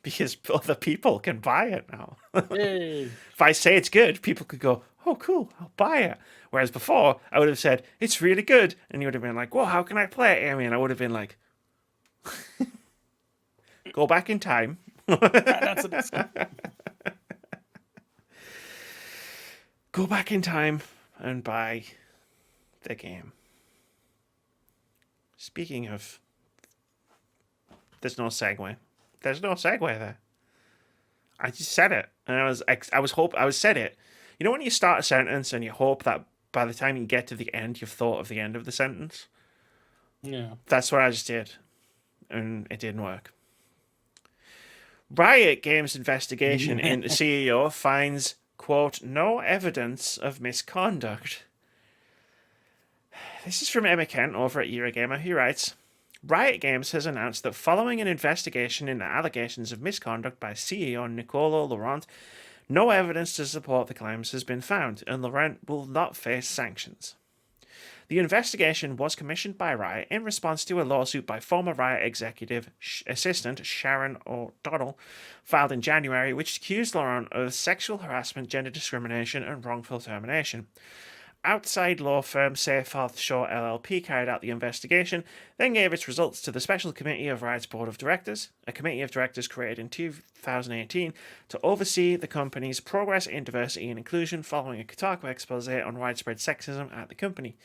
because other people can buy it now. If I say it's good, people could go, oh, cool, I'll buy it. Whereas before, I would have said, it's really good. And you would have been like, well, how can I play it, Amy? And I would have been like, go back in time. Go back in time and buy the game. Speaking of, there's no segue. There's no segue there. I just said it, and I said it. You know when you start a sentence and you hope that by the time you get to the end, you've thought of the end of the sentence? Yeah. That's what I just did, and it didn't work. Riot Games investigation into CEO finds, quote, no evidence of misconduct. This is from Emma Kent over at Eurogamer, who writes, Riot Games has announced that following an investigation into allegations of misconduct by CEO Nicolo Laurent, no evidence to support the claims has been found, and Laurent will not face sanctions. The investigation was commissioned by Riot in response to a lawsuit by former Riot executive assistant Sharon O'Donnell, filed in January, which accused Laurent of sexual harassment, gender discrimination, and wrongful termination. outside law firm Seyfarth Shaw LLP carried out the investigation, then gave its results to the Special Committee of Riot's Board of Directors, a committee of directors created in 2018 to oversee the company's progress in diversity and inclusion following a Kotaku expose on widespread sexism at the company.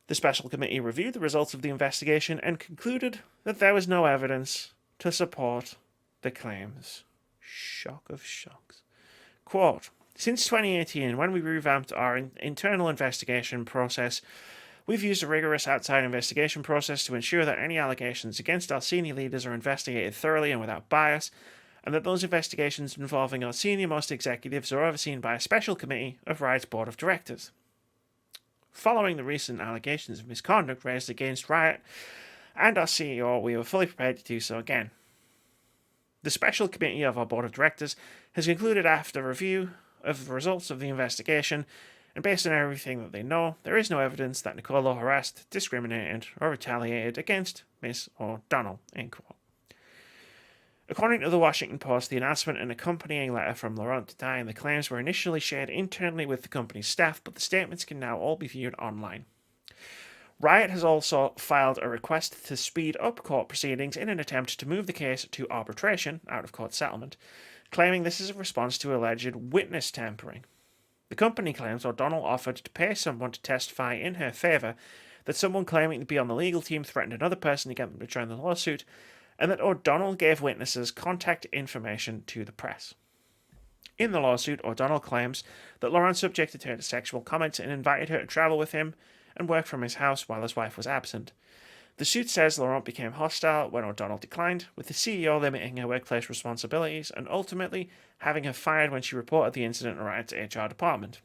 The Special Committee reviewed the results of the investigation and concluded that there was no evidence to support the claims. Shock of shocks. Quote, since 2018, when we revamped our internal investigation process, we've used a rigorous outside investigation process to ensure that any allegations against our senior leaders are investigated thoroughly and without bias, and that those investigations involving our senior-most executives are overseen by a special committee of Riot's Board of Directors. Following the recent allegations of misconduct raised against Riot and our CEO, we were fully prepared to do so again. The special committee of our Board of Directors has concluded after review of the results of the investigation, and based on everything that they know, there is no evidence that Nicolo harassed, discriminated, or retaliated against Miss O'Donnell, end quote. According to the Washington Post, the announcement and accompanying letter from Laurent Detaille and the claims were initially shared internally with the company's staff, but the statements can now all be viewed online. Riot has also filed a request to speed up court proceedings in an attempt to move the case to arbitration, out-of-court settlement, claiming this is a response to alleged witness tampering. The company claims O'Donnell offered to pay someone to testify in her favour, that someone claiming to be on the legal team threatened another person to get them to join the lawsuit, and that O'Donnell gave witnesses contact information to the press. In the lawsuit, O'Donnell claims that Laurent subjected her to sexual comments and invited her to travel with him and work from his house while his wife was absent. The suit says Laurent became hostile when O'Donnell declined, with the CEO limiting her workplace responsibilities and ultimately having her fired when she reported the incident to Riot's HR department.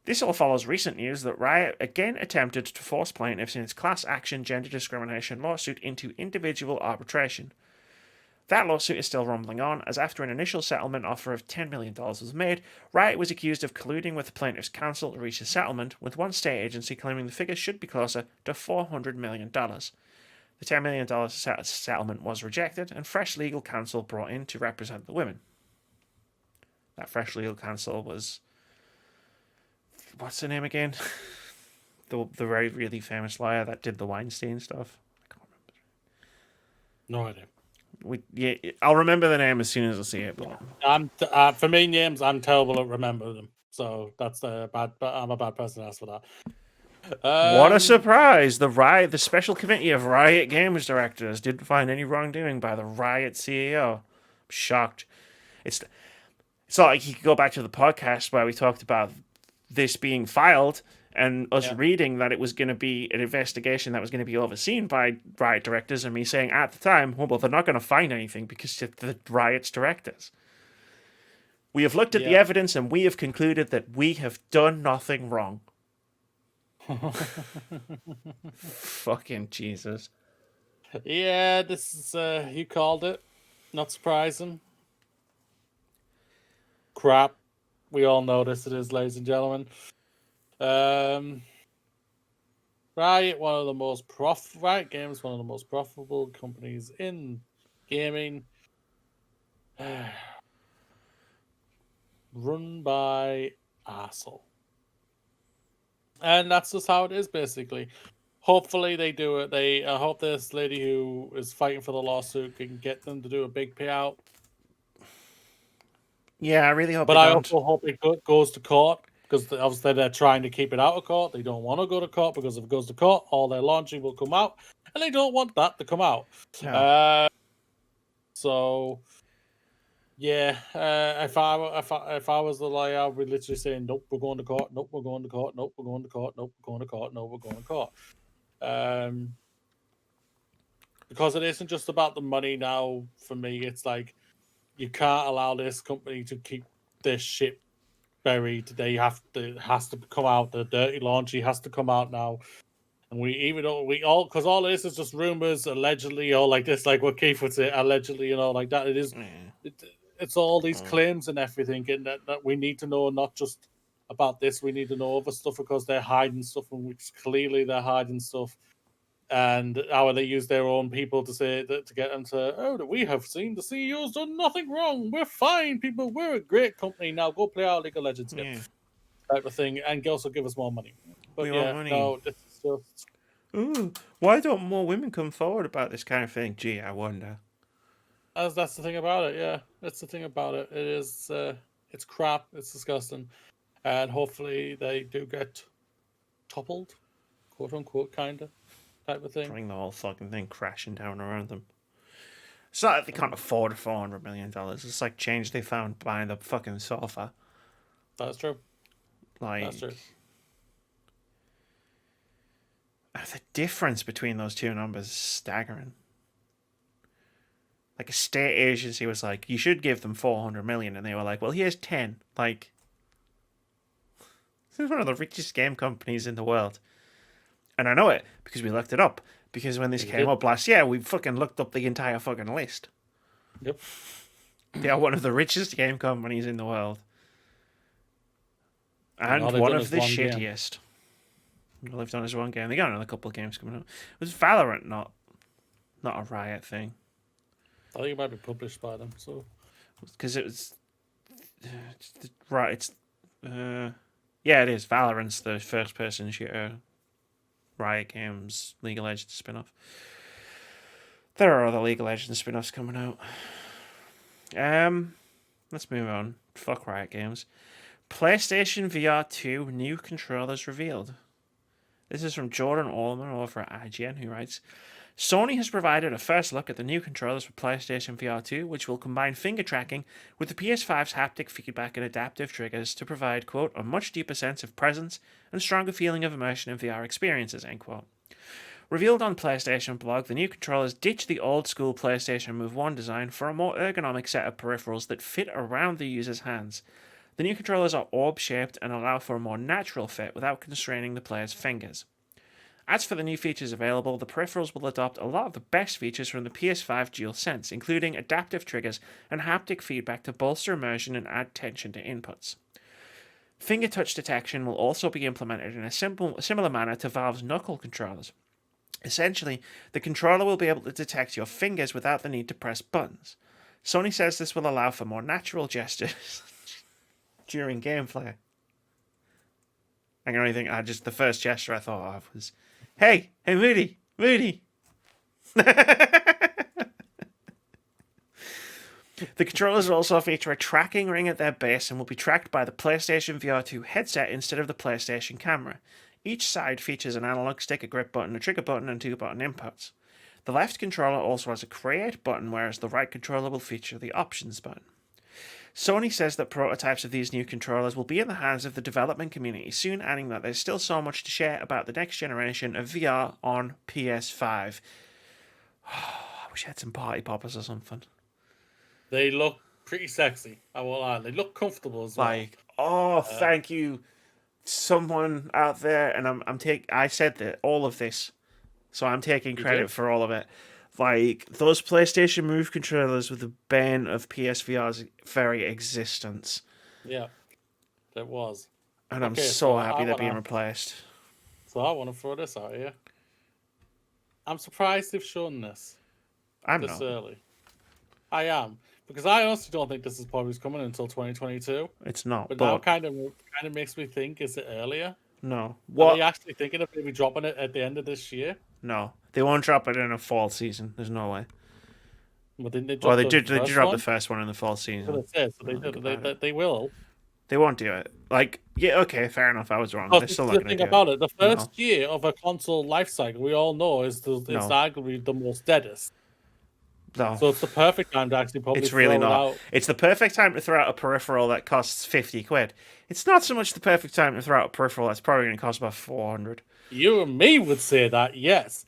This all follows recent news that Riot again attempted to force plaintiffs in its class action gender discrimination lawsuit into individual arbitration. That lawsuit is still rumbling on, as after an initial settlement offer of $10 million was made, Riot was accused of colluding with the plaintiffs' counsel to reach a settlement, with one state agency claiming the figure should be closer to $400 million. The $10 million settlement was rejected, and fresh legal counsel brought in to represent the women. That fresh legal counsel was... what's her name again? the very, really famous lawyer that did the Weinstein stuff. I can't remember. No idea. I'll remember the name as soon as I see it. But... for me, names, I'm terrible at remembering them. So that's I'm a bad person to ask for that. What a surprise! The Special Committee of Riot Games directors didn't find any wrongdoing by the Riot CEO. I'm shocked. It's not like you could go back to the podcast where we talked about this being filed and us reading that it was going to be an investigation that was going to be overseen by Riot directors, and me saying at the time, well, they're not going to find anything because the Riot's directors. We have looked at the evidence and we have concluded that we have done nothing wrong. Fucking Jesus. Yeah, this is, you called it. Not surprising. Crap. We all know this it is, ladies and gentlemen. Riot Games, one of the most profitable companies in gaming. Run by arsehole. And that's just how it is, basically. Hopefully they do it. I hope this lady who is fighting for the lawsuit can get them to do a big payout. Yeah, I really hope. But I also hope it goes to court, because obviously they're trying to keep it out of court. They don't want to go to court, because if it goes to court, all their launching will come out, and they don't want that to come out. No. So, yeah, if I was the lawyer, I would literally say, nope, we're going to court. Nope, we're going to court. Nope, we're going to court. Nope, we're going to court. No, we're going to court. Because it isn't just about the money now. For me, it's like, you can't allow this company to keep this shit buried. It has to come out. The dirty laundry has to come out now. And because all this is just rumors, allegedly, or like this, like what Keith would say, allegedly, like that. It is. It's all these claims and everything, and that we need to know not just about this. We need to know other stuff, because they're hiding stuff, and which clearly they're hiding stuff. And how they use their own people to say that, to get them to, we have seen the CEO's done nothing wrong. We're fine, people. We're a great company now. Go play our League of Legends game. type of thing, and also give us more money. But We yeah, want money. no, this is just... Ooh, why don't more women come forward about this kind of thing? Gee, I wonder. That's the thing about it. Yeah, that's the thing about it. It is, it's crap. It's disgusting, and hopefully they do get toppled, quote unquote, kinda type of thing. Bring the whole fucking thing crashing down around them. It's not like they can't afford $400 million. It's like change they found buying the fucking sofa. That's true. Like, That's true. the difference between those two numbers is staggering. Like a state agency was like, you should give them 400 million, and they were like, well, here's 10. Like, this is one of the richest game companies in the world, and I know it because we looked it up. Because when this came up last year, we fucking looked up the entire fucking list. Yep. They are one of the richest game companies in the world, and one of the shittiest. All they've done is one game. They got another couple of games coming up. Was Valorant not a Riot thing? I think it might be published by them, so because it was right. Yeah, it is. Valorant's the first-person shooter. Riot Games, League of Legends spin-off. There are other League of Legends spin-offs coming out. Let's move on. Fuck Riot Games. PlayStation VR 2 new controllers revealed. This is from Jordan Allman over at IGN, who writes, Sony has provided a first look at the new controllers for PlayStation VR 2, which will combine finger tracking with the PS5's haptic feedback and adaptive triggers to provide, quote, a much deeper sense of presence and stronger feeling of immersion in VR experiences, end quote. Revealed on PlayStation Blog, the new controllers ditch the old-school PlayStation Move 1 design for a more ergonomic set of peripherals that fit around the user's hands. The new controllers are orb-shaped and allow for a more natural fit without constraining the player's fingers. As for the new features available, the peripherals will adopt a lot of the best features from the PS5 DualSense, including adaptive triggers and haptic feedback to bolster immersion and add tension to inputs. Finger touch detection will also be implemented in a similar manner to Valve's knuckle controllers. Essentially, the controller will be able to detect your fingers without the need to press buttons. Sony says this will allow for more natural gestures during gameplay. I can only think, the first gesture I thought of was, Hey, Moody! The controllers also feature a tracking ring at their base and will be tracked by the PlayStation VR 2 headset instead of the PlayStation camera. Each side features an analog stick, a grip button, a trigger button, and 2 button inputs. The left controller also has a create button, whereas the right controller will feature the options button. Sony says that prototypes of these new controllers will be in the hands of the development community soon, adding that there's still so much to share about the next generation of VR on PS5. I wish I had some party poppers or something. They look pretty sexy, I won't lie. They look comfortable as well. Thank you, someone out there, and I said that all of this, so I'm taking credit for all of it. Like, those PlayStation Move controllers were the bane of PSVR's very existence. Yeah, it was. And I'm so happy they're being replaced. So I want to throw this out here. I'm surprised they've shown this this early. I am. Because I honestly don't think this is probably coming until 2022. It's not. But now kind of makes me think, is it earlier? No. What? Are they actually thinking of maybe dropping it at the end of this year? No. They won't drop it in a fall season. There's no way. Well, didn't they drop they drop the first one in the fall season. Well, they will. They won't do it. Like, yeah, okay, fair enough. I was wrong. They're still not going to do it. The thing about it, the first year of a console life cycle, we all know, is arguably the most deadest. No. So it's the perfect time to actually probably throw it out. It's the perfect time to throw out a peripheral that costs 50 quid. It's not so much the perfect time to throw out a peripheral that's probably going to cost about 400. You and me would say that, yes.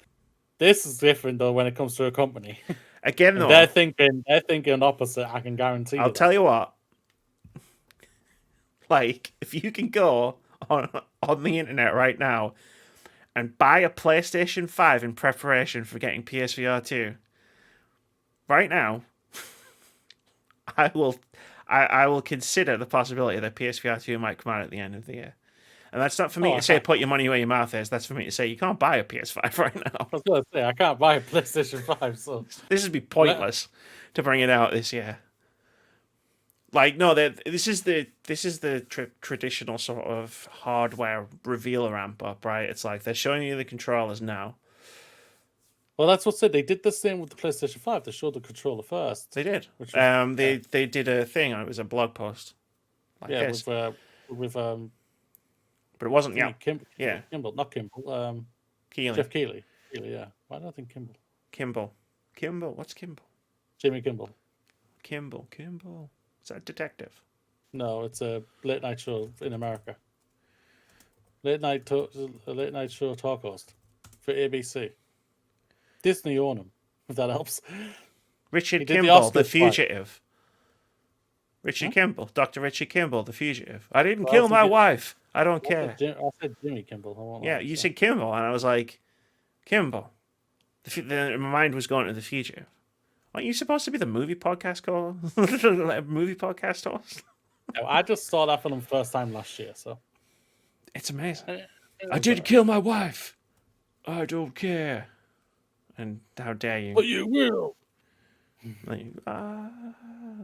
This is different, though, when it comes to a company. Again, though. They're thinking opposite, I can guarantee you. I'll tell you what. Like, if you can go on the internet right now and buy a PlayStation 5 in preparation for getting PSVR 2, right now, I will consider the possibility that PSVR 2 might come out at the end of the year. And that's not for me to say put your money where your mouth is. That's for me to say you can't buy a PS5 right now. I was going to say, I can't buy a PlayStation 5, so... This would be pointless to bring it out this year. Like no, this is the traditional sort of hardware reveal ramp up, right? It's like they're showing you the controllers now. Well, that's what said. They did the same with the PlayStation 5. They showed the controller first. They did. Which was, They did a thing. It was a blog post like this. With but it wasn't. Yeah, Kimball, not Kimball. Keighley. Jeff Keighley. Yeah. Why do I think Kimball? Kimball. What's Kimball? Jimmy Kimball. Kimball. Is that a detective? No, it's a late night show in America. Late night show talk host for ABC. Disney own him, if that helps. Richard Kimball, the fugitive. Richard Kimball, Dr. Richard Kimball, the fugitive. I didn't kill my wife. I don't care. I said Jimmy Kimball. Yeah, you said Kimball, and I was like, Kimball. My mind was going to the fugitive. Aren't you supposed to be the movie podcast movie podcast host? No, I just saw that film first time last year, so it's amazing. I didn't kill my wife. I don't care. And how dare you? But you will. Like, the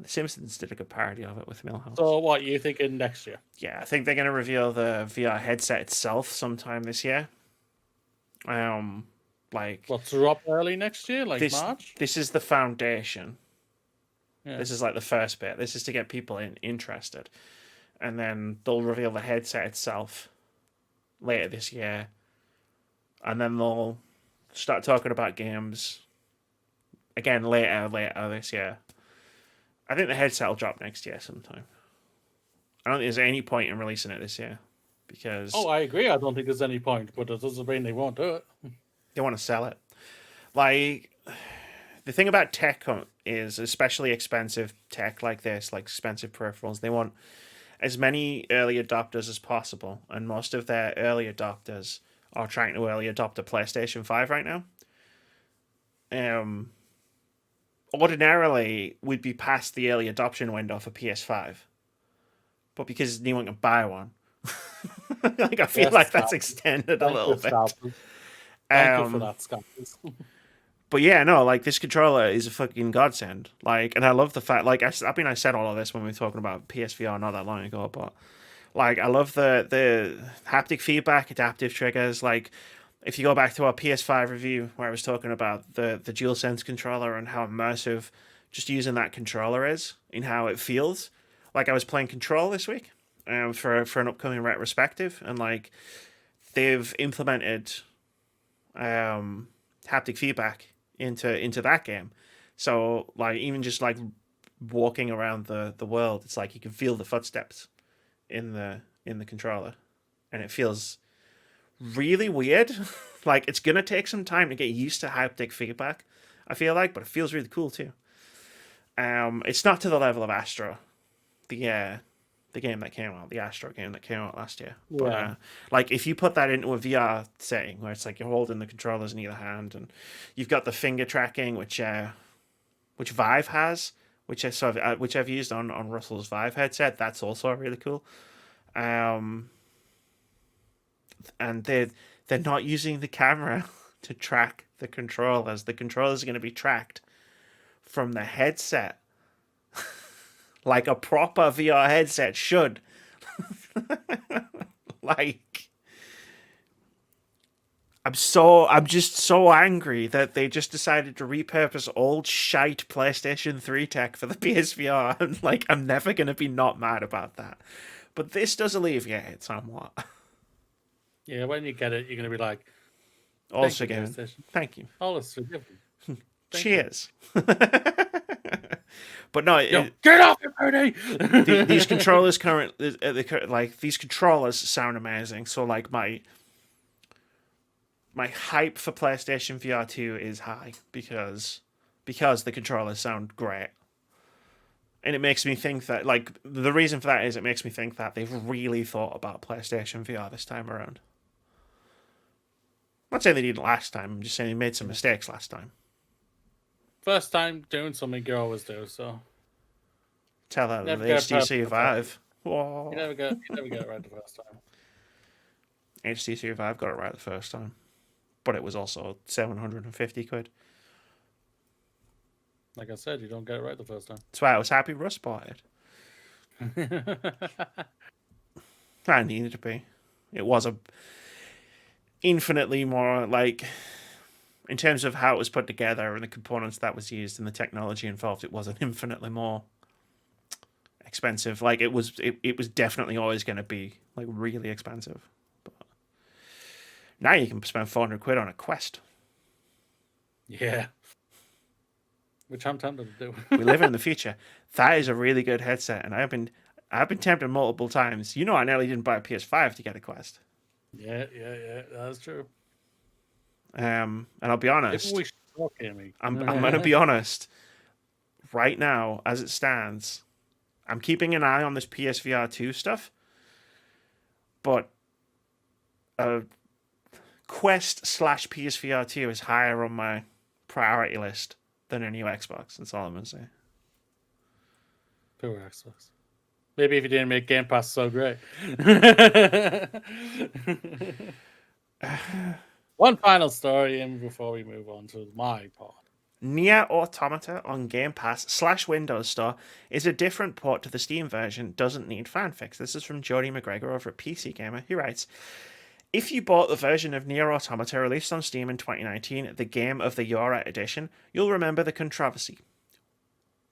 Simpsons did a good parody of it with Milhouse. So what are you thinking next year? Yeah, I think they're going to reveal the VR headset itself sometime this year. What's drop early next year, March? This is the foundation. Yeah. This is like the first bit. This is to get people interested, and then they'll reveal the headset itself later this year, and then they'll start talking about games again later this year. I think the headset will drop next year sometime. I don't think there's any point in releasing it this year because. Oh, I agree. I don't think there's any point, but it doesn't mean they won't do it. They want to sell it. Like, the thing about tech is, especially expensive tech like this, like expensive peripherals, they want as many early adopters as possible. And most of their early adopters are trying to early adopt a PlayStation 5 right now. Ordinarily, we'd be past the early adoption window for PS5. But because no one can buy one, like I feel like that's extended a little bit. Thank you for that, Scott. But yeah, no, like this controller is a fucking godsend. Like, and I love the fact, like, I said all of this when we were talking about PSVR not that long ago, but like, I love the haptic feedback, adaptive triggers. Like, if you go back to our PS5 review where I was talking about the DualSense controller and how immersive just using that controller is and how it feels. Like, I was playing Control this week for an upcoming retrospective, and like, they've implemented haptic feedback into that game, so like even just like walking around the world, it's like you can feel the footsteps in the controller, and it feels really weird. Like, it's gonna take some time to get used to haptic feedback, I feel like, but it feels really cool too. It's not to the level of Astro, the game that came out, the Astro game that came out last year. But like, if you put that into a VR setting where it's like you're holding the controllers in either hand, and you've got the finger tracking, which Vive has, which I've used on Russell's Vive headset, that's also really cool. And they're not using the camera to track the controllers. The controllers are going to be tracked from the headset. Like a proper VR headset should. Like, I'm just so angry that they just decided to repurpose old shite PlayStation 3 tech for the PSVR. And like, I'm never going to be not mad about that. But this does alleviate it somewhat. Yeah, when you get it, you're going to be like, also again, thank you. All is forgiven. Cheers. But no, get off it, Bernie! These controllers these controllers sound amazing. So like my hype for PlayStation VR 2 is high because the controllers sound great. And it makes me think that, like, the reason for that is it makes me think that they've really thought about PlayStation VR this time around. I'm not saying they didn't last time, I'm just saying they made some mistakes last time. First time doing something you always do, so. Tell that to the HTC Vive. You never get it right the first time. HTC Vive got it right the first time. But it was also 750 quid. Like I said, you don't get it right the first time. That's why I was happy Russ bought it. That needed to be. It was a infinitely more like in terms of how it was put together and the components that was used and the technology involved. It was an infinitely more expensive. Like it was definitely always going to be like really expensive. But now you can spend 400 quid on a Quest. Yeah. Which I'm tempted to do. We live in the future. That is a really good headset, and I've been tempted multiple times. You know, I nearly didn't buy a PS5 to get a Quest. Yeah, that's true. And I'll be honest. Maybe we should talk, Amy. I'm going to be honest. Right now, as it stands, I'm keeping an eye on this PSVR 2 stuff, but Quest / PSVR 2 is higher on my priority list than a new Xbox. That's all I'm going to say. Poor Xbox. Maybe if you didn't make Game Pass so great. One final story in before we move on to my part. Nier Automata on Game Pass / Windows Store is a different port to the Steam version, doesn't need fanfics. This is from Jody McGregor over at PC Gamer, who writes, if you bought the version of Nier Automata released on Steam in 2019, the Game of the Year edition, you'll remember the controversy.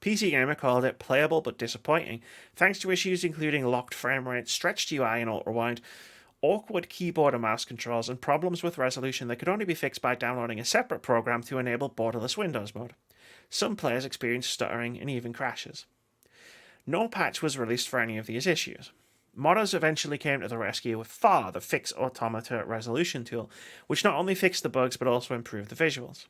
PC Gamer called it playable but disappointing, thanks to issues including locked frame rate, stretched UI and ultra-wide, awkward keyboard and mouse controls, and problems with resolution that could only be fixed by downloading a separate program to enable borderless Windows mode. Some players experienced stuttering and even crashes. No patch was released for any of these issues. Modders eventually came to the rescue with FAR, the Fix Automata resolution tool, which not only fixed the bugs but also improved the visuals.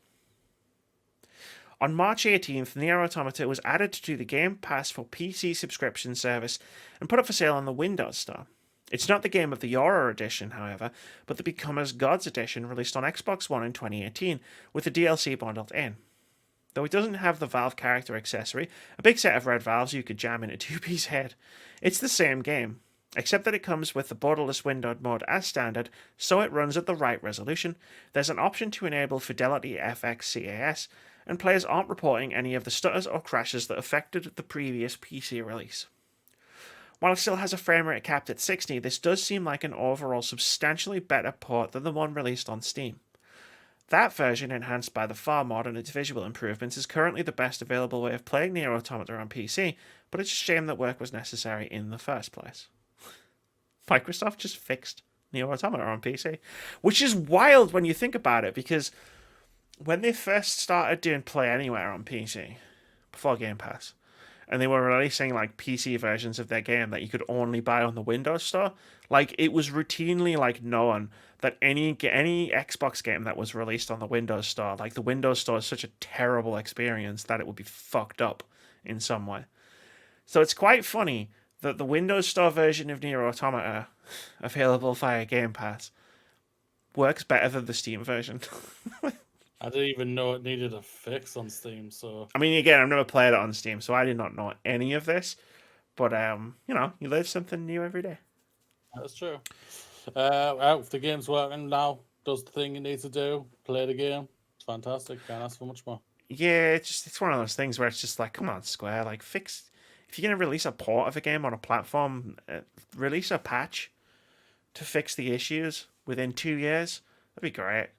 On March 18th, Nier Automata was added to the Game Pass for PC subscription service and put up for sale on the Windows Store. It's not the Game of the Year edition, however, but the Become as Gods edition released on Xbox One in 2018, with the DLC bundled in. Though it doesn't have the Valve character accessory, a big set of red valves you could jam in a 2-piece head, it's the same game, except that it comes with the borderless windowed mode as standard, so it runs at the right resolution. There's an option to enable Fidelity FX CAS, and players aren't reporting any of the stutters or crashes that affected the previous PC release. While it still has a frame rate capped at 60, this does seem like an overall substantially better port than the one released on Steam. That version, enhanced by the FAR mod and its visual improvements, is currently the best available way of playing Nier Automata on PC, but it's a shame that work was necessary in the first place. Microsoft just fixed Nier Automata on PC, which is wild when you think about it, because when they first started doing Play Anywhere on PC, before Game Pass, and they were releasing like PC versions of their game that you could only buy on the Windows Store, like it was routinely like known that any Xbox game that was released on the Windows Store, like the Windows Store is such a terrible experience that it would be fucked up in some way. So it's quite funny that the Windows Store version of Nier Automata, available via Game Pass, works better than the Steam version. I didn't even know it needed a fix on Steam, so... I mean, again, I've never played it on Steam, so I did not know any of this. But, you know, you learn something new every day. That's true. Well, if the game's working now, does the thing it needs to do, play the game, it's fantastic, can't ask for much more. Yeah, it's one of those things where it's just like, come on, Square, like, fix... If you're going to release a port of a game on a platform, release a patch to fix the issues within 2 years. That'd be great.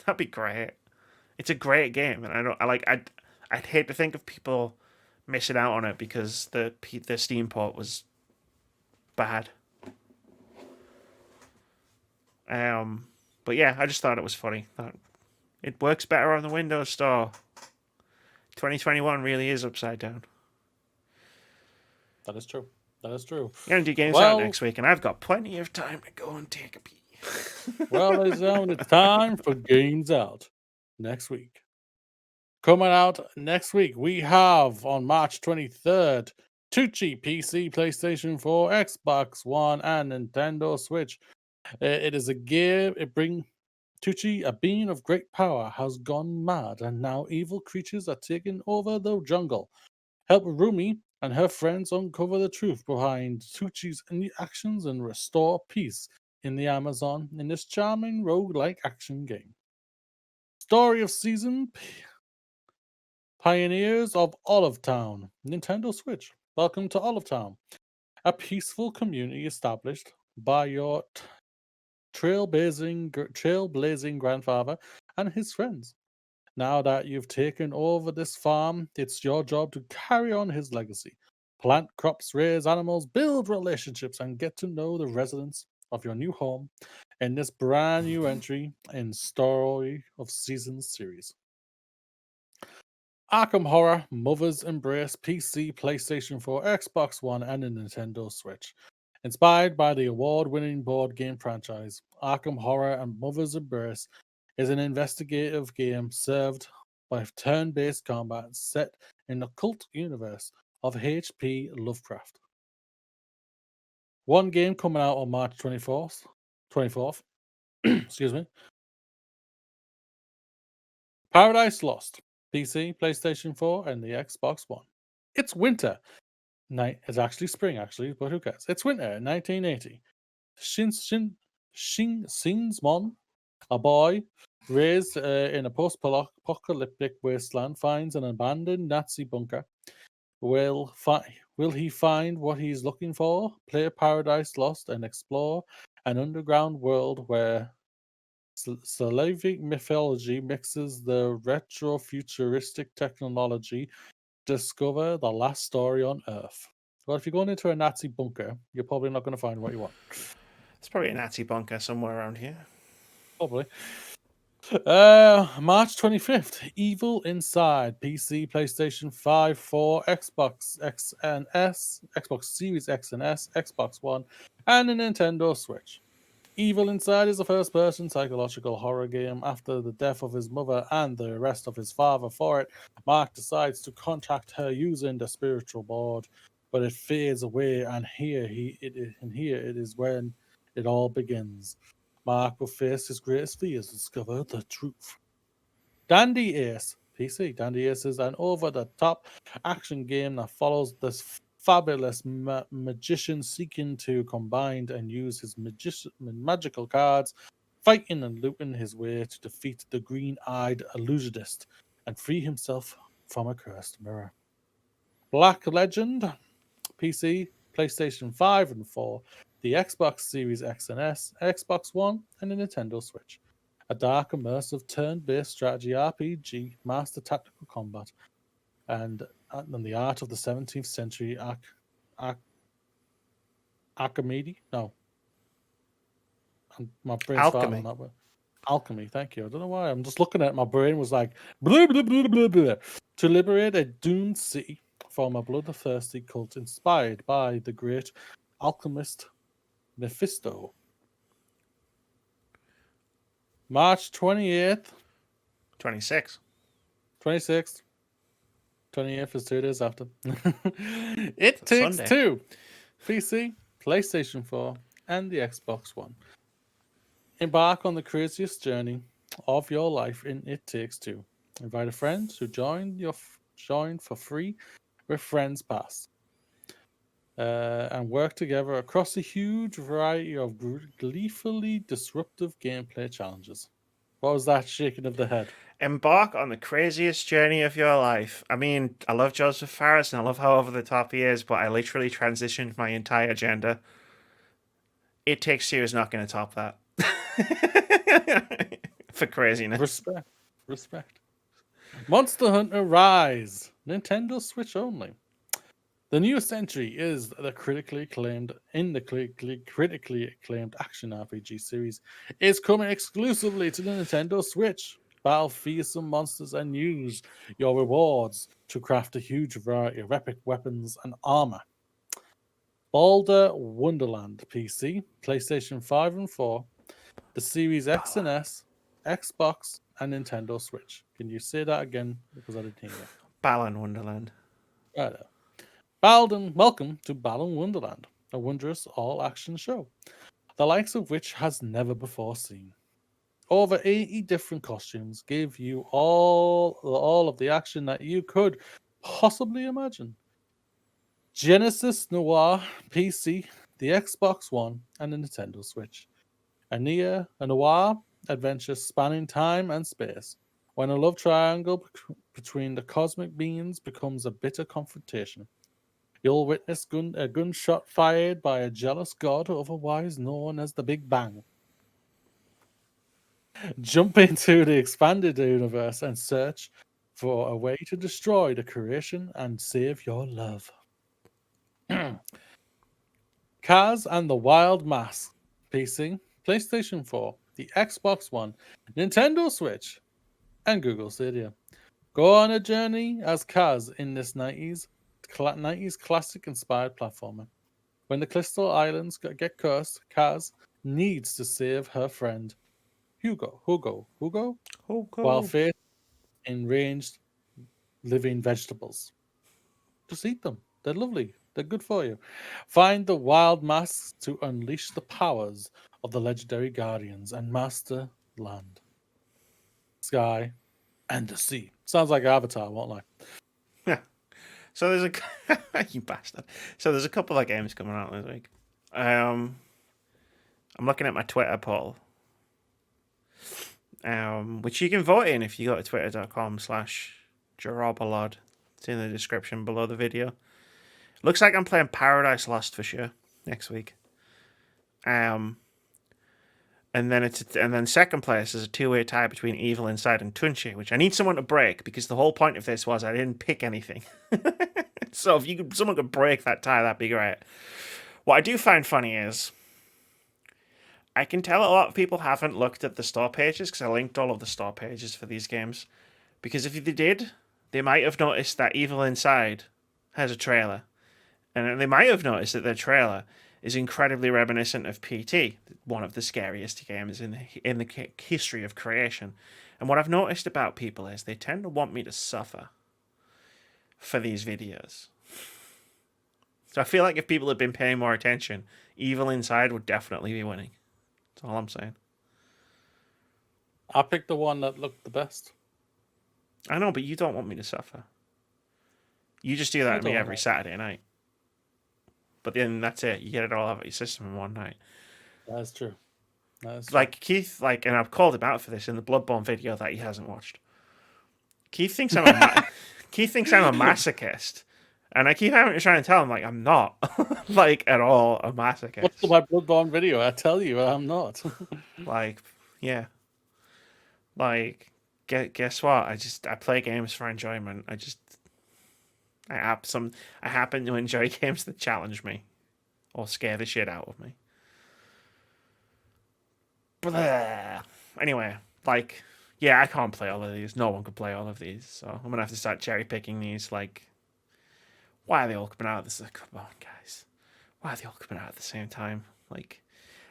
That'd be great. It's a great game, and I'd hate to think of people missing out on it because the Steam port was bad. But yeah, I just thought it was funny. It works better on the Windows Store. 2021 really is upside down. That is true. That is true. You're gonna do games out next week, and I've got plenty of time to go and take a pee. Well, ladies and gentlemen, it's time for Games Out next week. Coming out next week, we have on March 23rd, Tucci PC, PlayStation 4, Xbox One, and Nintendo Switch. It is a game. Tucci, a being of great power, has gone mad, and now evil creatures are taking over the jungle. Help Rumi and her friends uncover the truth behind Tucci's actions and restore peace in the Amazon in this charming roguelike action game. Story of Season, Pioneers of Olive Town, Nintendo Switch. Welcome to Olive Town, a peaceful community established by your trailblazing grandfather and his friends. Now that you've taken over this farm, it's your job to carry on his legacy. Plant crops, raise animals, build relationships, and get to know the residents of your new home in this brand new entry in Story of Seasons series. Arkham Horror, Mother's Embrace, PC, PlayStation 4, Xbox One, and a Nintendo Switch. Inspired by the award-winning board game franchise, Arkham Horror and Mother's Embrace is an investigative game served by turn-based combat set in the cult universe of H.P. Lovecraft. One game coming out on March 24th. Excuse me. Paradise Lost, PC, PlayStation 4, and the Xbox One. It's winter. It's actually spring, but who cares? It's winter, 1980. Shinsmon, a boy raised in a post-apocalyptic wasteland, finds an abandoned Nazi bunker. Will he find what he's looking for? Play Paradise Lost and explore an underground world where Slavic mythology mixes the retro-futuristic technology. Discover the last story on Earth. Well, if you're going into a Nazi bunker, you're probably not going to find what you want. It's probably a Nazi bunker somewhere around here. Probably. March 25th, Evil Inside, PC, PlayStation 5, 4, Xbox X and S, Xbox Series X and S, Xbox One, and a Nintendo Switch. Evil Inside is a first-person psychological horror game. After the death of his mother and the arrest of his father for it, Mark decides to contact her using the spiritual board, but it fades away, and here it is when it all begins. Mark will face his greatest fears to discover the truth. Dandy Ace, PC. Dandy Ace is an over-the-top action game that follows this fabulous magician seeking to combine and use his magical cards, fighting and looting his way to defeat the green-eyed illusionist and free himself from a cursed mirror. Black Legend, PC, PlayStation 5 and 4, the Xbox Series X and S, Xbox One, and the Nintendo Switch. A dark, immersive, turn-based strategy RPG, master tactical combat, and the art of the 17th century Archimedes? No. My brain's farting on that one. Alchemy, thank you. I don't know why. I'm just looking at it. My brain was like, blah, blah, blah, blah, blah. To liberate a doomed city from a bloodthirsty cult inspired by the great alchemist Mephisto. March 28th. 26th. 26th. 28th is 2 days after. It Takes Sunday. Two. PC, PlayStation 4, and the Xbox One. Embark on the craziest journey of your life in It Takes Two. Invite a friend to join for free with Friends Pass. And work together across a huge variety of gleefully disruptive gameplay challenges. What was that shaking of the head? Embark on the craziest journey of your life. I mean, I love Joseph Fares and I love how over the top he is, but I literally transitioned my entire agenda. It Takes Two is not going to top that. For craziness. Respect. Monster Hunter Rise. Nintendo Switch only. The newest entry is the critically acclaimed action RPG series is coming exclusively to the Nintendo Switch. Battle fearsome monsters and use your rewards to craft a huge variety of epic weapons and armor. Baldur Wonderland PC, PlayStation 5 and 4, the Series X and S, Xbox, and Nintendo Switch. Can you say that again? Because I didn't hear it. Balan Wonderland. Right. Welcome to Balan Wonderland, a wondrous all-action show, the likes of which has never before seen. Over 80 different costumes give you all of the action that you could possibly imagine. Genesis Noir PC, the Xbox One, and the Nintendo Switch. A noir adventure spanning time and space, when a love triangle between the cosmic beings becomes a bitter confrontation. You'll witness a gunshot fired by a jealous god, otherwise known as the Big Bang. Jump into the expanded universe and search for a way to destroy the creation and save your love. Cars and the Wild Mask. PC, PlayStation 4, the Xbox One, Nintendo Switch, and Google Stadia. Go on a journey as Kaz in this 90s classic inspired platformer. When the Crystal Islands get cursed, Kaz needs to save her friend Hugo, while facing enraged living vegetables. Just eat them. They're lovely. They're good for you. Find the wild masks to unleash the powers of the legendary guardians and master land, sky, and the sea. Sounds like Avatar, won't lie. Yeah. So there's a you bastard. So there's a couple of games coming out this week. I'm looking at my Twitter poll, which you can vote in if you go to twitter.com/Jerobalod. It's in the description below the video. Looks like I'm playing Paradise Lost for sure next week. And then second place is a two-way tie between Evil Inside and Tunchi, which I need someone to break because the whole point of this was I didn't pick anything. So if someone could break that tie, that'd be great. What I do find funny is I can tell a lot of people haven't looked at the store pages because I linked all of the store pages for these games. Because if they did, they might have noticed that Evil Inside has a trailer. And they might have noticed that their trailer is incredibly reminiscent of PT, one of the scariest games in the history of creation. And what I've noticed about people is they tend to want me to suffer for these videos. So I feel like if people had been paying more attention, Evil Inside would definitely be winning. That's all I'm saying. I picked the one that looked the best. I know, but you don't want me to suffer. You just do that to me every Saturday night. But then that's it. You get it all out of your system in one night. That's true. Like Keith, and I've called him out for this in the Bloodborne video that he hasn't watched. Keith thinks I'm a masochist, and I keep having to try and tell him I'm not, at all a masochist. What's my Bloodborne video? I tell you, I'm not. Yeah. Guess what? I play games for enjoyment. I happen to enjoy games that challenge me or scare the shit out of me. Blah. Anyway, yeah, I can't play all of these. No one could play all of these, so I'm gonna have to start cherry picking these. Why are they all coming out at the come on, guys? Why are they all coming out at the same time?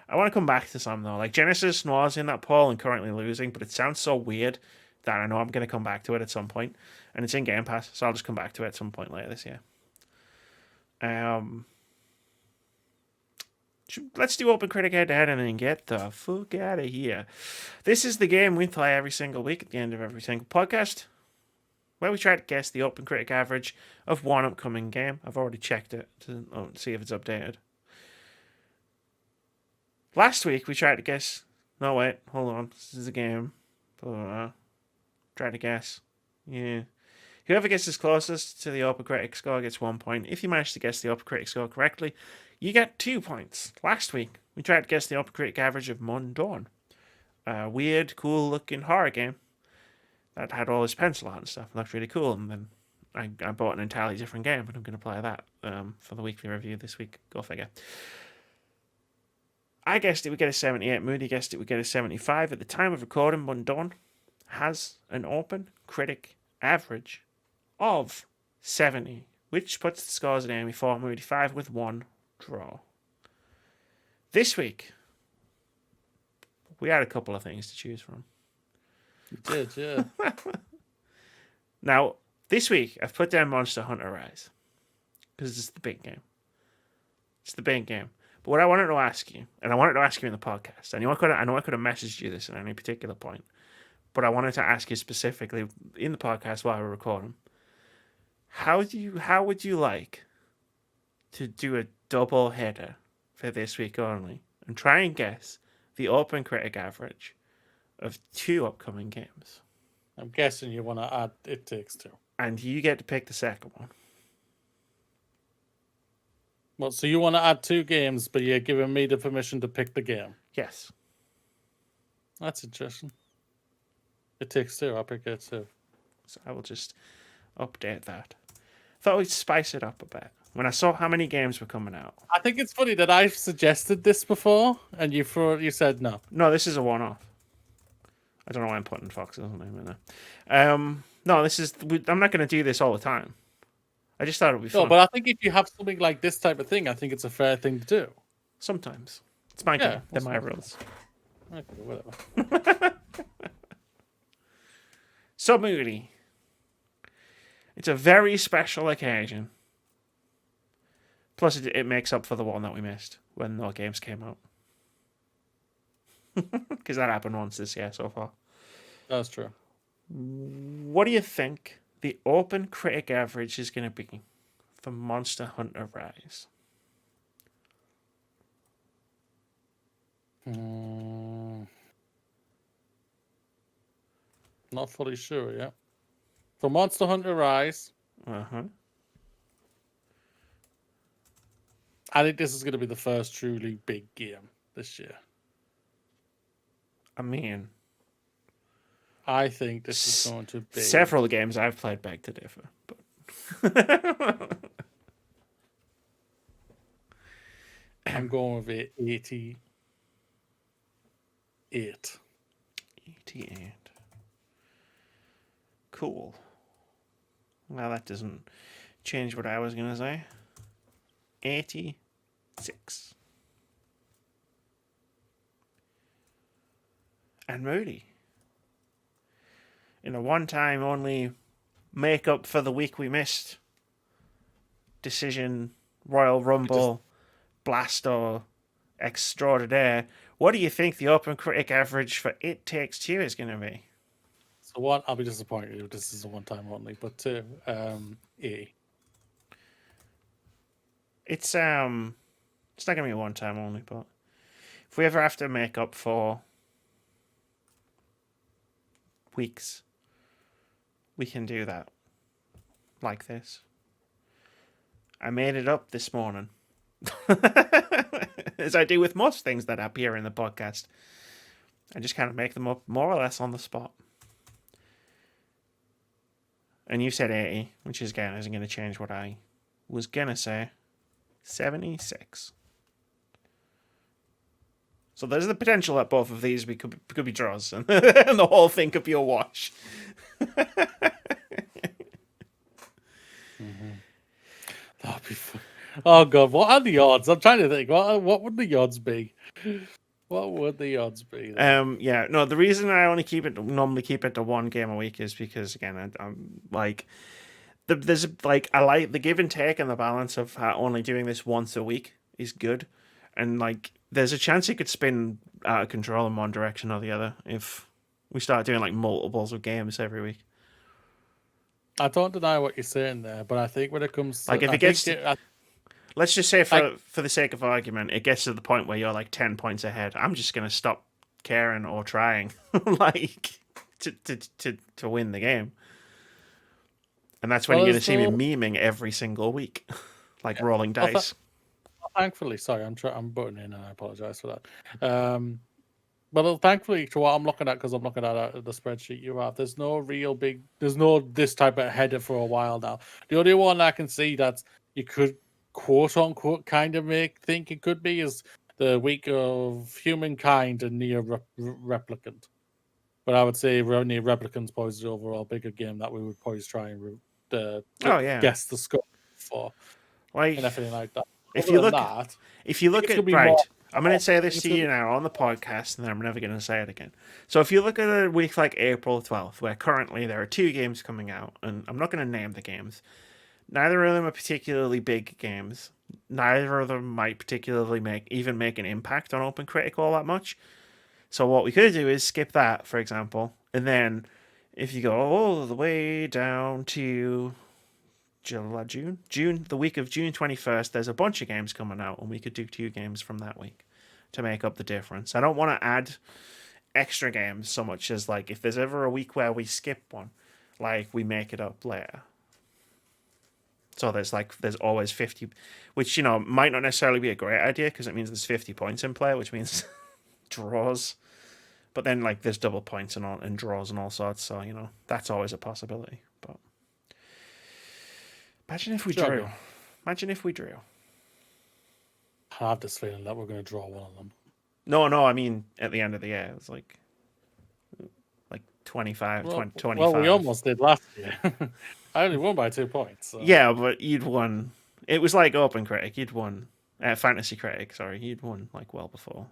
I want to come back to some though. Genesis was in that poll and currently losing, but it sounds so weird that I know I'm going to come back to it at some point. And it's in Game Pass, so I'll just come back to it at some point later this year. Let's do OpenCritic head-to-head and then get the fuck out of here. This is the game we play every single week at the end of every single podcast, where we try to guess the OpenCritic average of one upcoming game. I've already checked it to see if it's updated. Last week we tried to guess... No, wait, hold on. This is a game. Try to guess. Yeah. Whoever guesses closest to the OpenCritic score gets 1 point. If you manage to guess the OpenCritic score correctly, you get 2 points. Last week, we tried to guess the OpenCritic average of Dawn. A weird, cool-looking horror game that had all this pencil art and stuff. It looked really cool, and then I bought an entirely different game, but I'm going to play that for the weekly review this week. Go figure. I guessed it would get a 78. Moody guessed it would get a 75. At the time of recording, Dawn has an OpenCritic average of 70, which puts the scores at Amy 4, Moody 5 with 1 draw. This week, we had a couple of things to choose from. You did, yeah. Now, this week, I've put down Monster Hunter Rise because it's the big game. It's the big game. But what I wanted to ask you, and I wanted to ask you in the podcast, I know I could have messaged you this at any particular point, but I wanted to ask you specifically in the podcast while we're recording. How would you like to do a double header for this week only and try and guess the OpenCritic average of 2 upcoming games? I'm guessing you want to add It Takes Two. And you get to pick the second one. Well, so you want to add 2 games, but you're giving me the permission to pick the game. Yes. That's interesting. It takes 2. I'll pick it 2. So I will just update that. Thought we'd spice it up a bit. When I saw how many games were coming out. I think it's funny that I've suggested this before, and you said no. No, this is a one-off. I don't know why I'm putting Fox's name in there. No, I'm not going to do this all the time. I just thought it would be fun. No, but I think if you have something like this type of thing, I think it's a fair thing to do. Sometimes. It's my game. They're my rules. Okay, whatever. So, Moody. It's a very special occasion. Plus, it makes up for the one that we missed when no games came out. Because that happened once this year so far. That's true. What do you think the OpenCritic average is going to be for Monster Hunter Rise? Not fully sure yet. For Monster Hunter Rise, Uh-huh. I think this is going to be the first truly big game this year. I mean, I think this is going to be... Several games I've played beg to differ, but... I'm going with it 88. 88. Cool. Well, that doesn't change what I was going to say. 86. And Moody. In a one-time only make-up for the week we missed. Decision, Royal Rumble, Blasto, Extraordinaire. What do you think the OpenCritic average for It Takes Two is going to be? So one, I'll be disappointed if this is a one-time only, but 2, 80. It's not going to be a one-time only, but if we ever have to make up for weeks, we can do that. Like this. I made it up this morning. As I do with most things that appear in the podcast. I just kind of make them up more or less on the spot. And you said 80, which is, again, isn't going to change what I was going to say. 76. So there's the potential that both of these could be draws, and the whole thing could be a wash. That'd be fun. Oh god, what are the odds? I'm trying to think. What would the odds be? What would the odds be? Yeah, no. The reason I normally keep it to one game a week is because, again, I'm like, there's like, I like the give and take and the balance of only doing this once a week is good, and like there's a chance it could spin out of control in one direction or the other if we start doing like multiples of games every week. I don't deny what you're saying there, but I think when it comes to, like, if it gets let's just say for the sake of argument, it gets to the point where you're like 10 points ahead. I'm just gonna stop caring or trying like to win the game. And that's when you're going to see me memeing every single week, like rolling dice. Thankfully, sorry, I'm butting in, and I apologize for that. But thankfully, to what I'm looking at, because I'm looking at the spreadsheet you have, there's no this type of header for a while now. The only one I can see that you could quote unquote kind of think it could be is the week of Humankind and Nier Replicant. But I would say Nier Replicant's probably the overall bigger game that we would probably try and guess the score for, like, and everything like that. If you look at right, I'm going to say this to you now on the podcast, and then I'm never going to say it again. So if you look at a week like April 12th, where currently there are 2 games coming out, and I'm not going to name the games. Neither of them are particularly big games. Neither of them might particularly make an impact on OpenCritic all that much. So what we could do is skip that, for example, and then if you go all the way down to June, the week of June 21st, there's a bunch of games coming out, and we could do 2 games from that week to make up the difference. I don't want to add extra games so much as, like, if there's ever a week where we skip one, like, we make it up later. So there's always 50, which might not necessarily be a great idea because it means there's 50 points in play, which means draws. But then there's double points and draws and all sorts, so that's always a possibility. But imagine if we drew. Imagine if we drew. I have this feeling that we're going to draw one of them. No, I mean at the end of the year, it's like 25, 25. Well, we almost did last year. I only won by 2 points. So. Yeah, but you'd won. It was like OpenCritic. You'd won. Fantasy Critic, sorry. You'd won well before.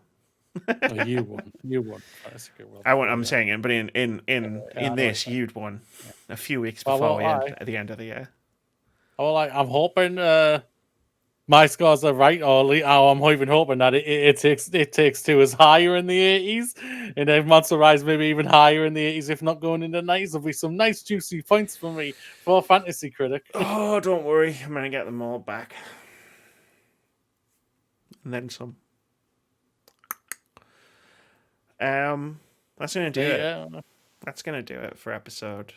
No, you won. You won. I'm saying it, but in this, you'd won a few weeks before at the end of the year. Well, I'm hoping my scores are right, or I'm even hoping that it takes two is higher in the 80s, and then Monster Rise maybe even higher in the 80s, if not going in the 90s. There'll be some nice juicy points for me for Fantasy Critic. Oh, don't worry, I'm gonna get them all back, and then some. That's gonna do it. That's gonna do it for episode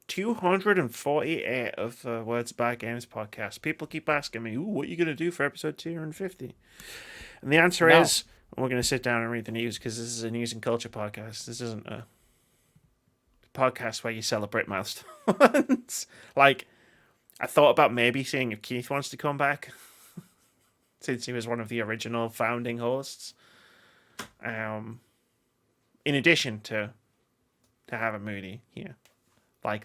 248 of the Words About Games podcast. People keep asking me, what are you going to do for episode 250? And the answer is, we're going to sit down and read the news, because this is a news and culture podcast. This isn't a podcast where you celebrate milestones. I thought about maybe seeing if Keith wants to come back, since he was one of the original founding hosts. In addition to having Moody here.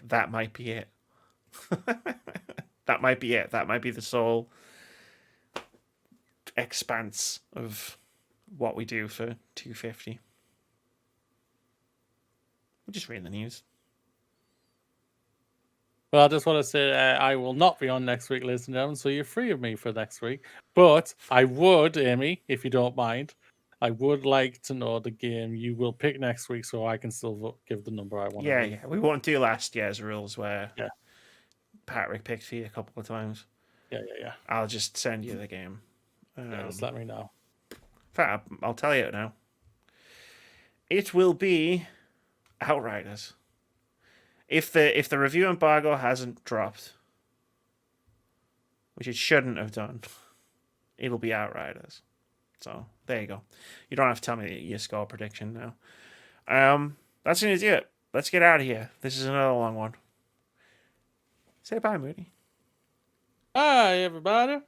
That might be it. That might be it. That might be the sole expanse of what we do for 250. We'll just read the news. Well, I just want to say I will not be on next week, ladies and gentlemen, so you're free of me for next week. But I would, Amy, if you don't mind, I would like to know the game you will pick next week, so I can still give the number I want. Yeah. We won't do last year's rules where Patrick picked for you a couple of times. Yeah. I'll just send you the game. Just let me know. In fact, I'll tell you it now. It will be Outriders. If the review embargo hasn't dropped, which it shouldn't have done, it'll be Outriders. So there you go. You don't have to tell me your score prediction now. That's going to do it. Let's get out of here. This is another long one. Say bye, Moody. Hi, everybody.